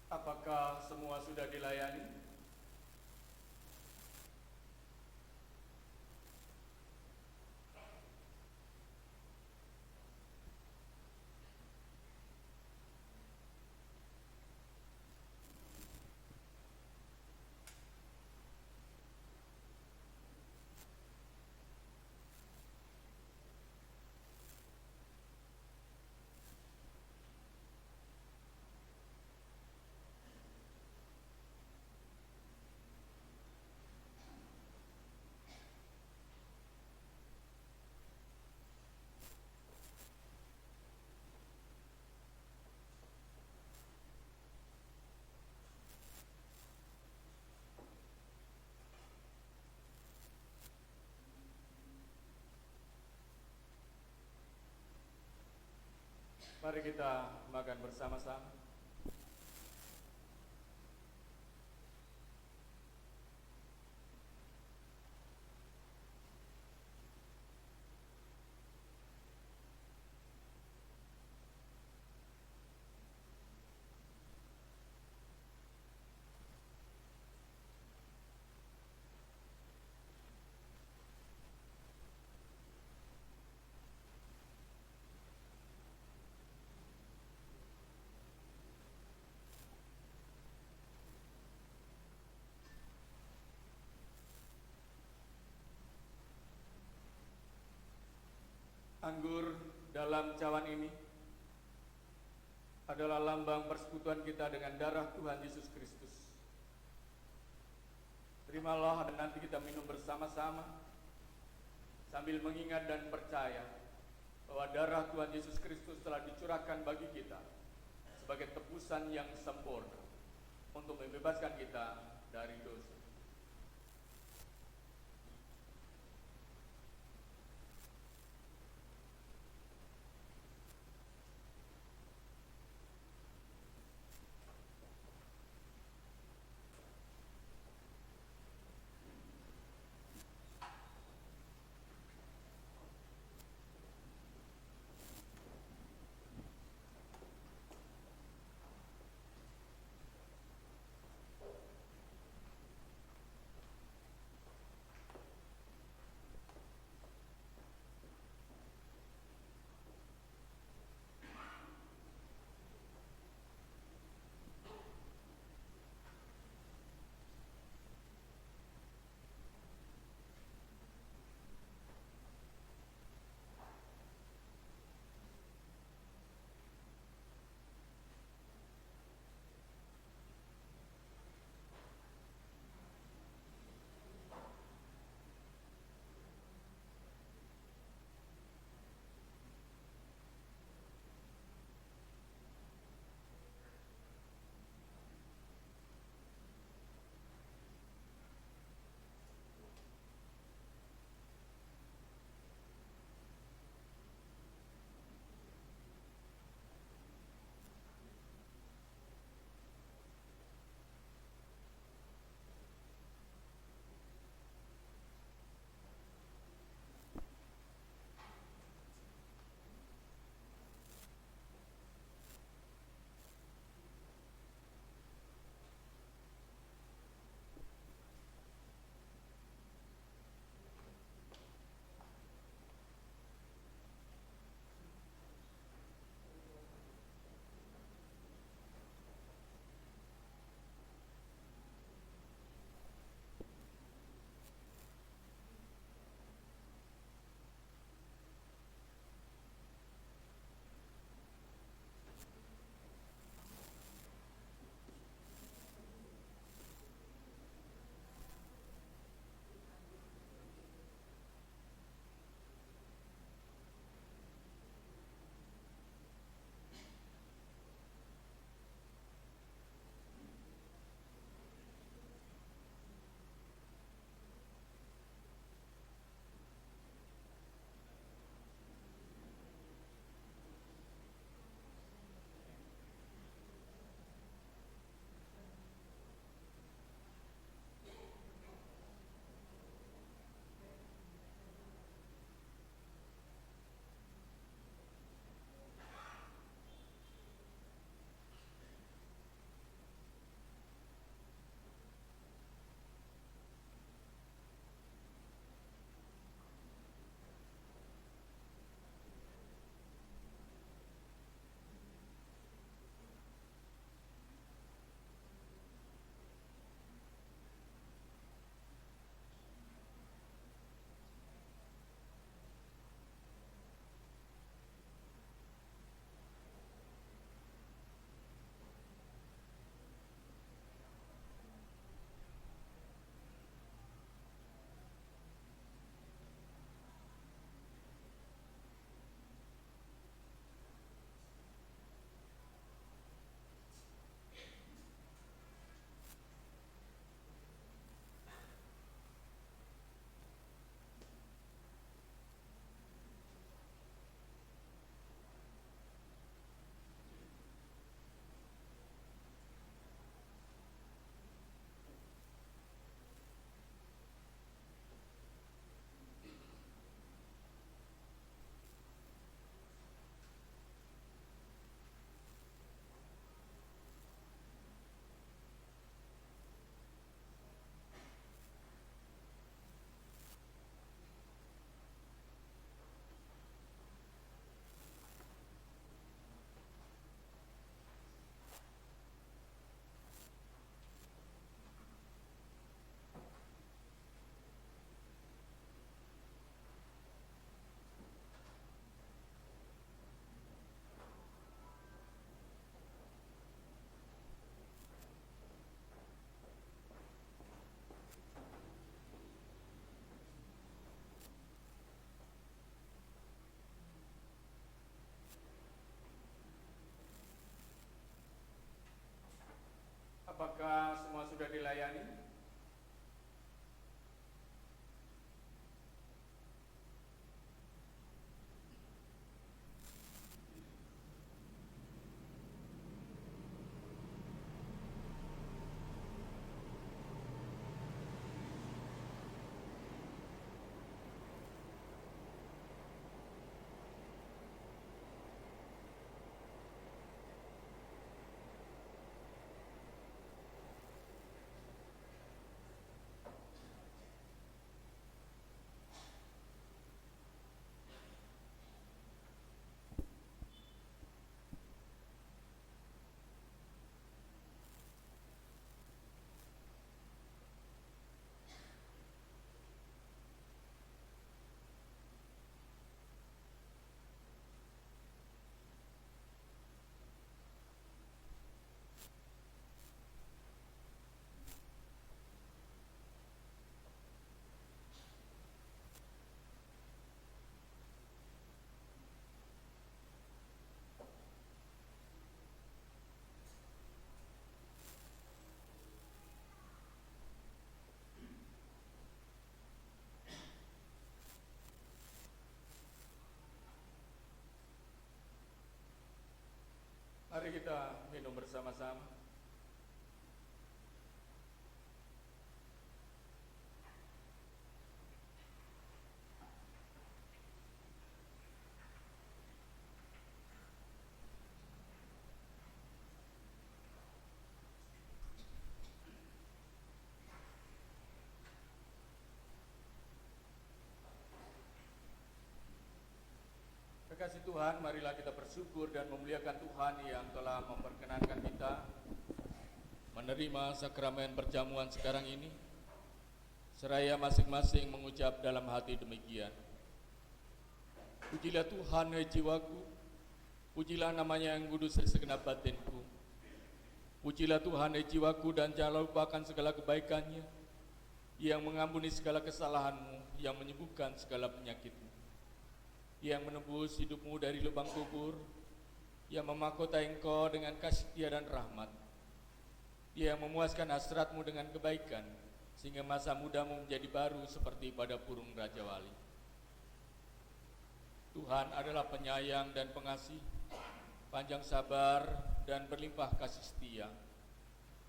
Apakah semua sudah dilayani? Mari kita makan bersama-sama. Anggur dalam cawan ini adalah lambang persekutuan kita dengan darah Tuhan Yesus Kristus. Terimalah dan nanti kita minum bersama-sama sambil mengingat dan percaya bahwa darah Tuhan Yesus Kristus telah dicurahkan bagi kita sebagai tebusan yang sempurna untuk membebaskan kita dari dosa. Mari kita minum bersama-sama. Kekasih Tuhan, marilah kita bersyukur dan memuliakan Tuhan yang telah memperkenankan kita menerima sakramen perjamuan sekarang ini. Seraya masing-masing mengucap dalam hati demikian: Pujilah Tuhan, hai jiwaku, pujilah namanya yang kudus segenap batinku. Pujilah Tuhan, hai jiwaku, dan janganlah lupakan segala kebaikannya, yang mengampuni segala kesalahanmu, yang menyembuhkan segala penyakitmu, yang menebus hidupmu dari lubang kubur, yang memahkotai engkau dengan kasih setia dan rahmat, yang memuaskan hasratmu dengan kebaikan, sehingga masa mudamu menjadi baru seperti pada burung Raja Wali. Tuhan adalah penyayang dan pengasih, panjang sabar dan berlimpah kasih setia.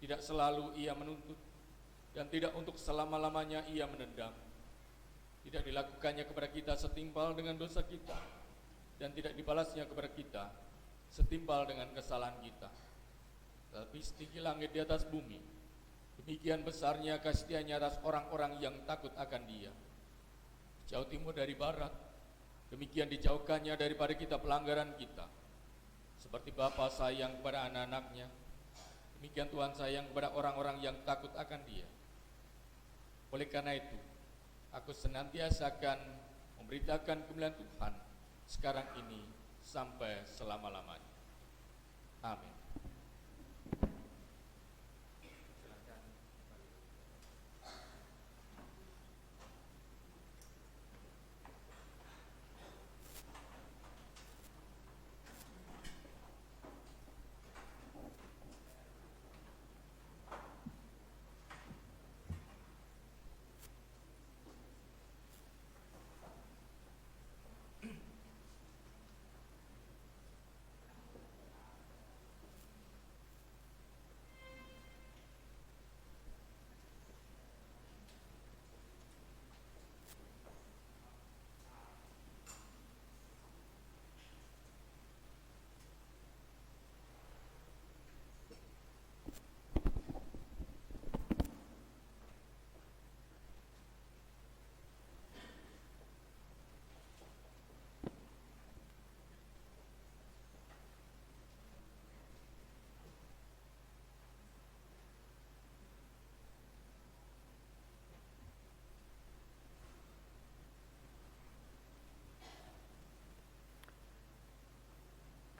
Tidak selalu Ia menuntut, dan tidak untuk selama-lamanya Ia menendam. Tidak dilakukannya kepada kita setimpal dengan dosa kita, dan tidak dibalasnya kepada kita setimpal dengan kesalahan kita. Tapi setinggi langit di atas bumi, demikian besarnya kasih setia-Nya atas orang-orang yang takut akan Dia. Jauh timur dari barat, demikian dijauhkannya daripada kita pelanggaran kita. Seperti Bapa sayang kepada anak-anaknya, demikian Tuhan sayang kepada orang-orang yang takut akan Dia. Oleh karena itu, aku senantiasa akan memberitakan kemuliaan Tuhan sekarang ini sampai selama-lamanya. Amin.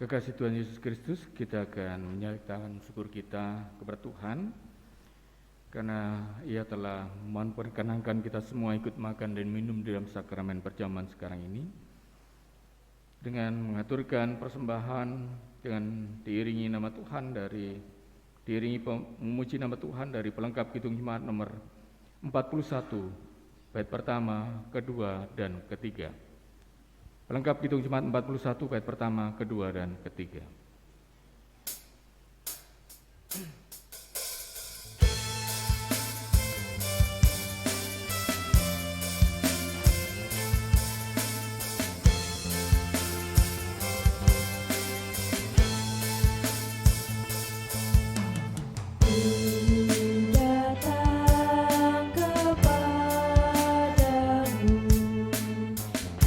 Kekasih Tuhan Yesus Kristus, kita akan menyatakan syukur kita kepada Tuhan karena Ia telah memperkenankan kita semua ikut makan dan minum dalam sakramen perjamuan sekarang ini, dengan mengaturkan persembahan dengan diiringi nama Tuhan memuji nama Tuhan dari pelengkap Kidung Jemaat nomor 41 bait pertama, kedua, dan ketiga. Pelengkap Kidung Jemaat 41 bait pertama, kedua, dan ketiga.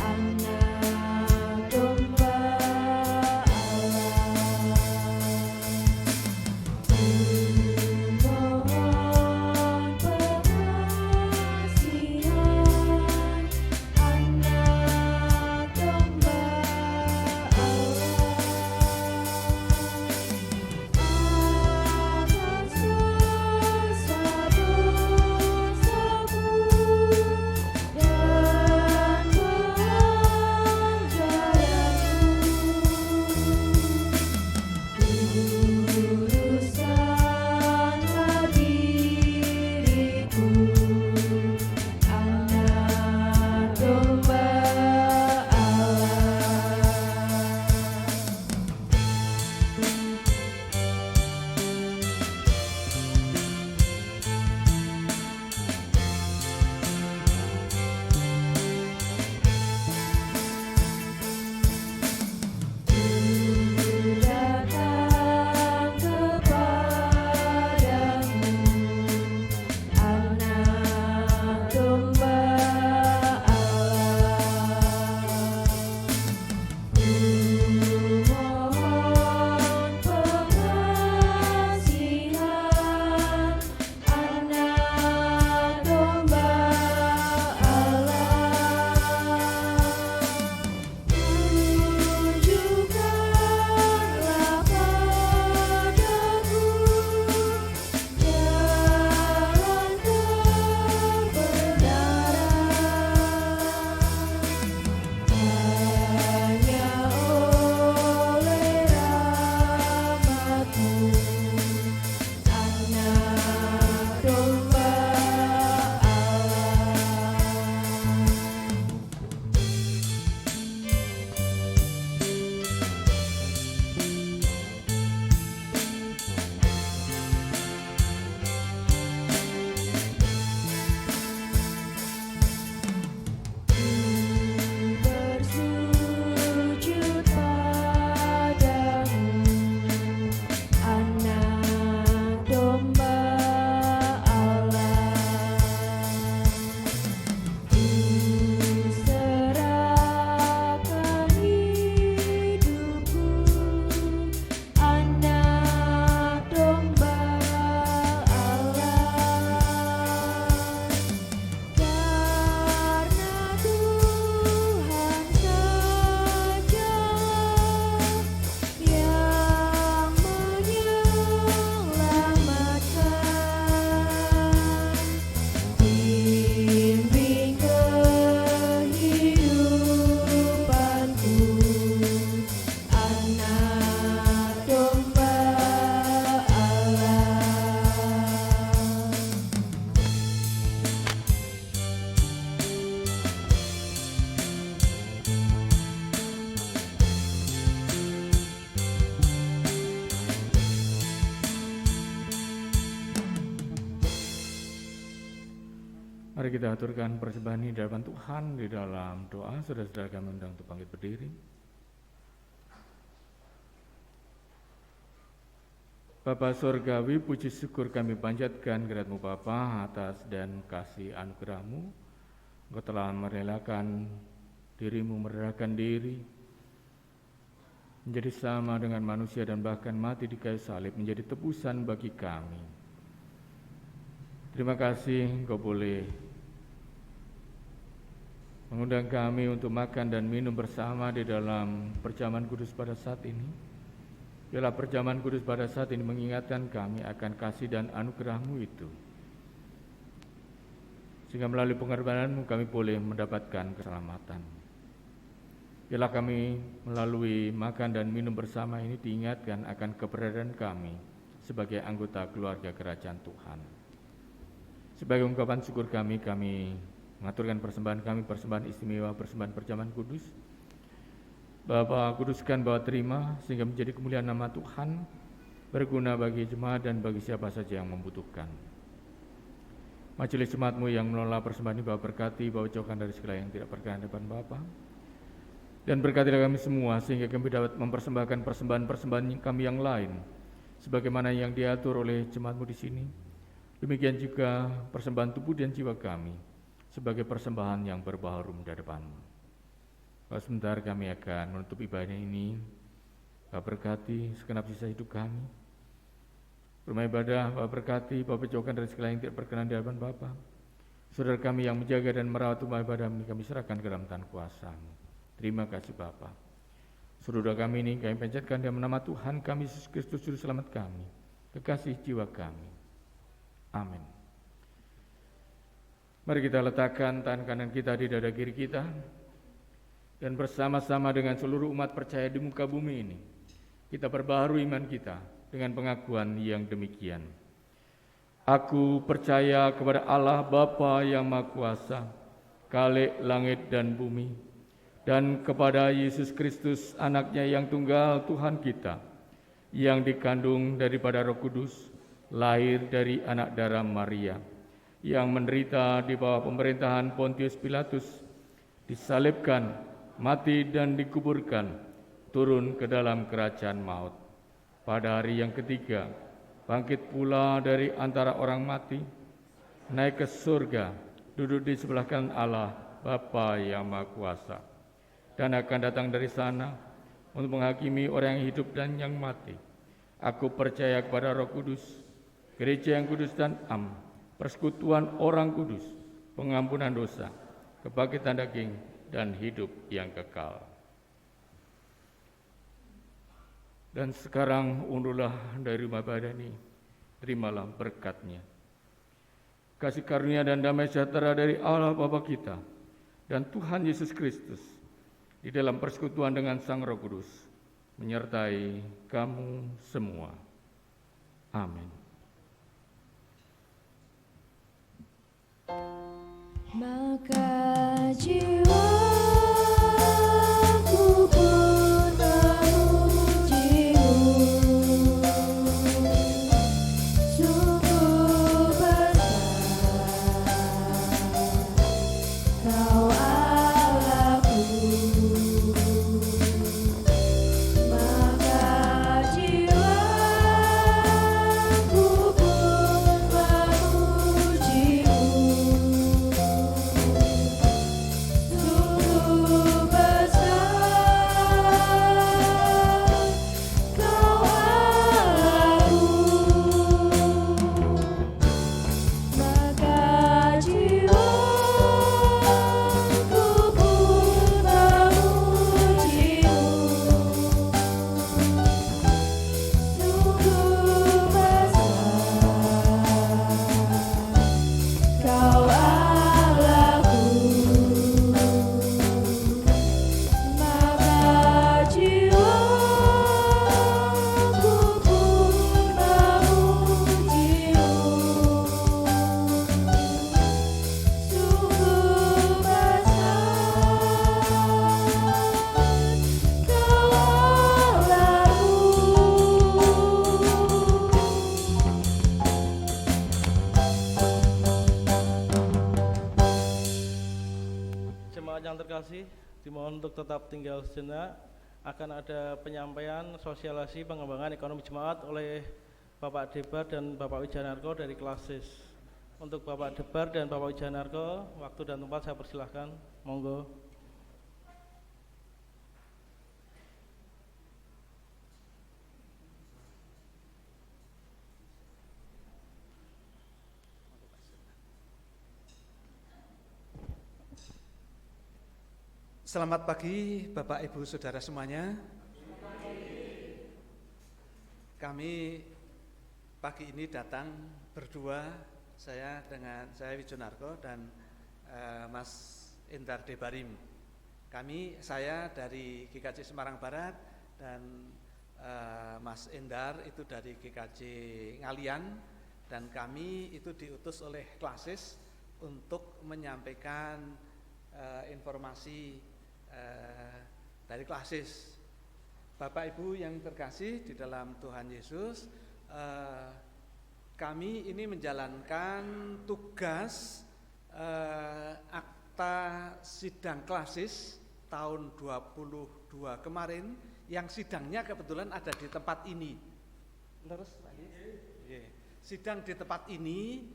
Anak domba Allah. Mari kita aturkan persembahan ini di hadapan Tuhan di dalam doa. Saudara-saudara kami undang untuk bangkit berdiri. Bapa Surgawi, puji syukur kami panjatkan kehadirat-Mu Bapa atas dan kasih anugerah-Mu. Engkau telah merelakan diri-Mu, merelakan diri, menjadi sama dengan manusia dan bahkan mati di kayu salib, menjadi tebusan bagi kami. Terima kasih Engkau boleh mengundang kami untuk makan dan minum bersama di dalam perjamuan kudus pada saat ini. Biarlah perjamuan kudus pada saat ini mengingatkan kami akan kasih dan anugerah-Mu itu. Sehingga melalui pengorbanan-Mu kami boleh mendapatkan keselamatan. Biarlah kami melalui makan dan minum bersama ini diingatkan akan keberadaan kami sebagai anggota keluarga kerajaan Tuhan. Sebagai ungkapan syukur kami mengaturkan persembahan kami, persembahan istimewa, persembahan perjamuan kudus. Bapa, kuduskan bawa terima sehingga menjadi kemuliaan nama Tuhan, berguna bagi jemaat dan bagi siapa saja yang membutuhkan. Majelis jemaat-Mu yang mengelola persembahan ini Bapa berkati, Bapa jauhkan dari segala yang tidak berkenan depan Bapa. Dan berkatilah kami semua sehingga kami dapat mempersembahkan persembahan-persembahan kami yang lain sebagaimana yang diatur oleh jemaat-Mu di sini. Demikian juga persembahan tubuh dan jiwa kami sebagai persembahan yang berbaharum di hadapan-Mu. Sebentar kami akan menutup ibadah ini. Bapak berkati segenap sisa hidup kami. Rumah ibadah Bapak berkati, Bapak jauhkan dari segala yang tidak berkenan di hadapan Bapak. Saudara kami yang menjaga dan merawat rumah ibadah ini kami serahkan ke dalam tangan kuasa-Mu. Terima kasih Bapak. Saudara kami ini kami panjatkan dalam nama Tuhan kami Yesus Kristus Juru Selamat kami, kekasih jiwa kami. Amin. Mari kita letakkan tangan kanan kita di dada kiri kita. Dan bersama-sama dengan seluruh umat percaya di muka bumi ini, kita perbaharui iman kita dengan pengakuan yang demikian. Aku percaya kepada Allah Bapa yang Maha Kuasa, Khalik langit dan bumi, dan kepada Yesus Kristus, Anaknya yang tunggal Tuhan kita, yang dikandung daripada Roh Kudus, lahir dari anak darah Maria, yang menderita di bawah pemerintahan Pontius Pilatus, disalibkan, mati dan dikuburkan, turun ke dalam kerajaan maut. Pada hari yang ketiga, bangkit pula dari antara orang mati, naik ke surga, duduk di sebelah kanan Allah, Bapa yang Maha Kuasa, dan akan datang dari sana untuk menghakimi orang yang hidup dan yang mati. Aku percaya kepada Roh Kudus, gereja yang kudus dan am, persekutuan orang kudus, pengampunan dosa, kebangkitan daging, dan hidup yang kekal. Dan sekarang unduhlah dari rumah ibadah ini, terimalah berkat-Nya. Kasih karunia dan damai sejahtera dari Allah Bapa kita dan Tuhan Yesus Kristus di dalam persekutuan dengan Sang Roh Kudus menyertai kamu semua. Amin. Maka jiwaku pun memuji-Mu, sungguh besar Kau Allahku. Maka jiwaku pun memuji-Mu, dimohon untuk tetap tinggal sejenak. Akan ada penyampaian sosialisasi pengembangan ekonomi jemaat oleh Bapak Debar dan Bapak Wijanarko dari Klasis. Untuk Bapak Debar dan Bapak Wijanarko, waktu dan tempat saya persilahkan. Monggo. Selamat pagi Bapak Ibu Saudara semuanya. Kami pagi ini datang berdua, saya Wijonarko dan Mas Endar Debarim. Saya dari GKJ Semarang Barat dan Mas Endar itu dari GKJ Ngalian, dan kami itu diutus oleh Klasis untuk menyampaikan informasi dari Klasis. Bapak Ibu yang terkasih di dalam Tuhan Yesus, kami ini menjalankan tugas akta sidang Klasis tahun 22 kemarin, yang sidangnya kebetulan ada di tempat ini. Terus lagi? Sidang di tempat ini,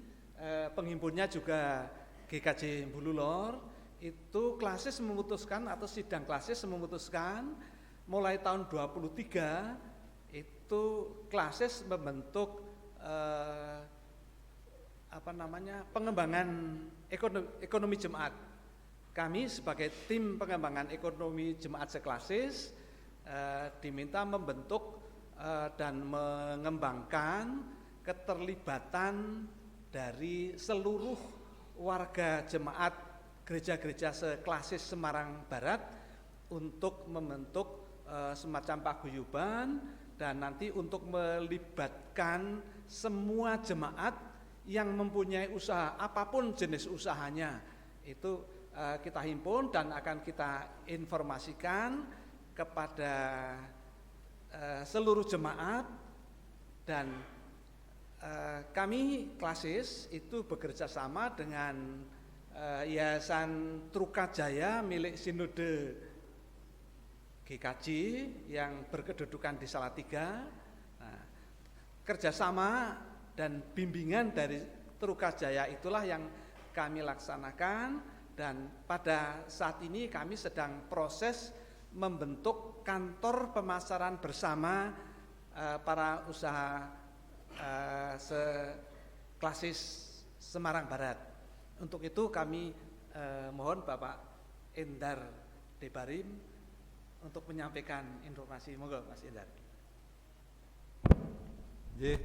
penghimpunnya juga GKJ Bululor. Itu Klasis memutuskan, atau sidang Klasis memutuskan mulai tahun 23 itu Klasis membentuk pengembangan ekonomi jemaat. Kami sebagai tim pengembangan ekonomi jemaat seklasis diminta membentuk dan mengembangkan keterlibatan dari seluruh warga jemaat gereja-gereja seklasis Semarang Barat untuk membentuk semacam paguyuban, dan nanti untuk melibatkan semua jemaat yang mempunyai usaha apapun jenis usahanya. Itu kita himpun dan akan kita informasikan kepada seluruh jemaat. Dan kami Klasis itu bekerja sama dengan Yayasan Trukajaya milik Sinode GKJ yang berkedudukan di Salatiga. Nah, kerjasama dan bimbingan dari Trukajaya itulah yang kami laksanakan, dan pada saat ini kami sedang proses membentuk kantor pemasaran bersama para usaha seklasis Semarang Barat. Untuk itu kami mohon Bapak Endar Debarim untuk menyampaikan informasi. Monggo Mas Endar.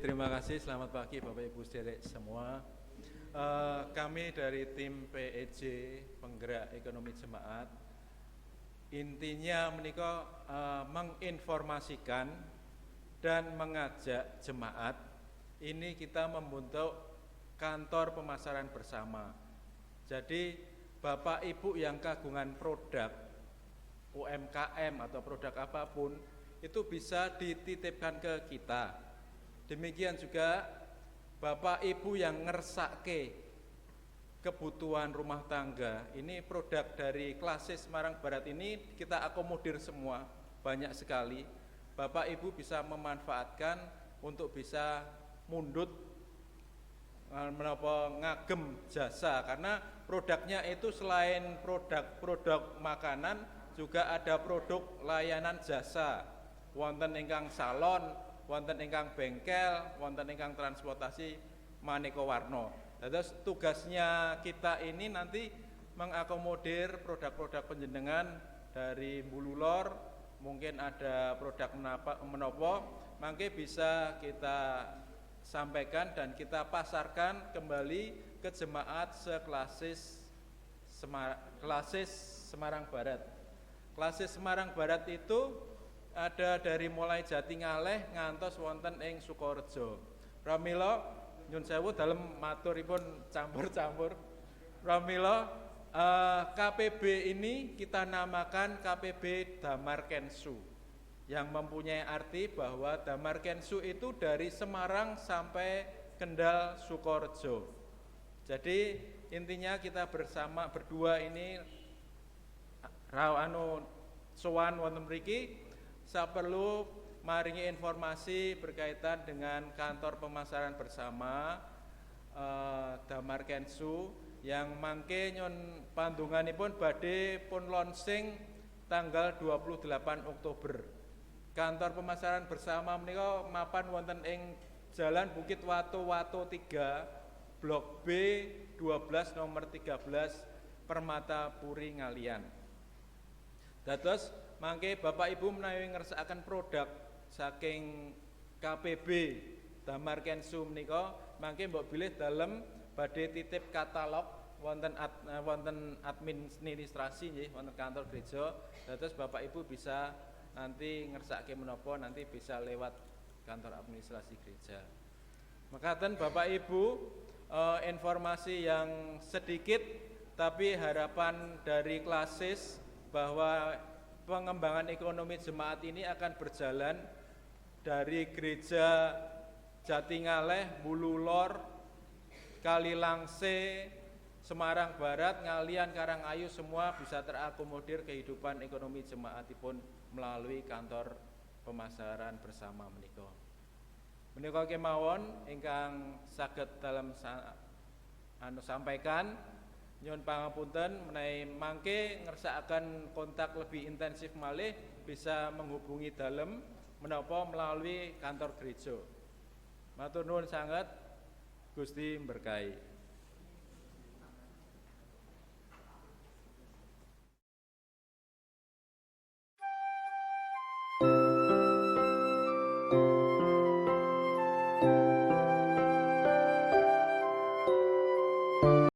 Terima kasih. Selamat pagi Bapak Ibu saudara semua. Kami dari tim PEJ Penggerak Ekonomi Jemaat, intinya menika menginformasikan dan mengajak jemaat ini kita membentuk kantor pemasaran bersama. Jadi Bapak Ibu yang kagungan produk UMKM atau produk apapun itu bisa dititipkan ke kita. Demikian juga Bapak Ibu yang ngersake kebutuhan rumah tangga, ini produk dari Klasis Semarang Barat ini kita akomodir semua, banyak sekali. Bapak Ibu bisa memanfaatkan untuk bisa mundut ngagem jasa, karena produknya itu selain produk makanan juga ada produk layanan jasa. Wonten ingkang salon, wonten ingkang bengkel, wonten ingkang transportasi maneka warna. Terus tugasnya kita ini nanti mengakomodir produk-produk penjenengan dari Bululor, mungkin ada produk menopo, mangke bisa kita sampaikan dan kita pasarkan kembali ke jemaat seklasis Semarang Barat. Klasis Semarang Barat itu ada dari mulai Jatingaleh ngantos wonten ing Sukorejo. Pramila nyun sewu dalem maturipun campur-campur. Pramila KPB ini kita namakan KPB Damar Kensu, yang mempunyai arti bahwa Damar Kensu itu dari Semarang sampai Kendal Sukorejo. Jadi intinya kita bersama berdua ini sowan wonten mriki saperlu maringi informasi berkaitan dengan kantor pemasaran bersama Damar Kensu yang mangke nyon pandunganipun badhe pun launching tanggal 28 Oktober. Kantor pemasaran bersama menika mapan wonten ing Jalan Bukit Watu 3, Blok B 12 nomor 13 Permata Puri Ngalian. Dados mangke Bapak Ibu menawi ngersakaken produk saking KPB Damar Kensu menika mangke mbok bilih dalem badhe titip katalog wonten administrasi nggih wonten kantor gereja. Dados Bapak Ibu bisa nanti ngersakake menapa nanti bisa lewat kantor administrasi gereja. Mekaten Bapak Ibu, informasi yang sedikit tapi harapan dari klasis bahwa pengembangan ekonomi jemaat ini akan berjalan dari gereja Jatingaleh, Bululor, Kalilangse, Semarang Barat, Ngalian, Karangayu semua bisa terakomodir kehidupan ekonomi jemaatipun melalui kantor pemasaran bersama menika. Menika kemawon ingkang saged dalam sampaikan nyuwun pangapunten menawi mangke ngersakaken kontak lebih intensif malih bisa menghubungi dalem menapa melalui kantor gereja. Matur nuwun sanget, Gusti berkahi.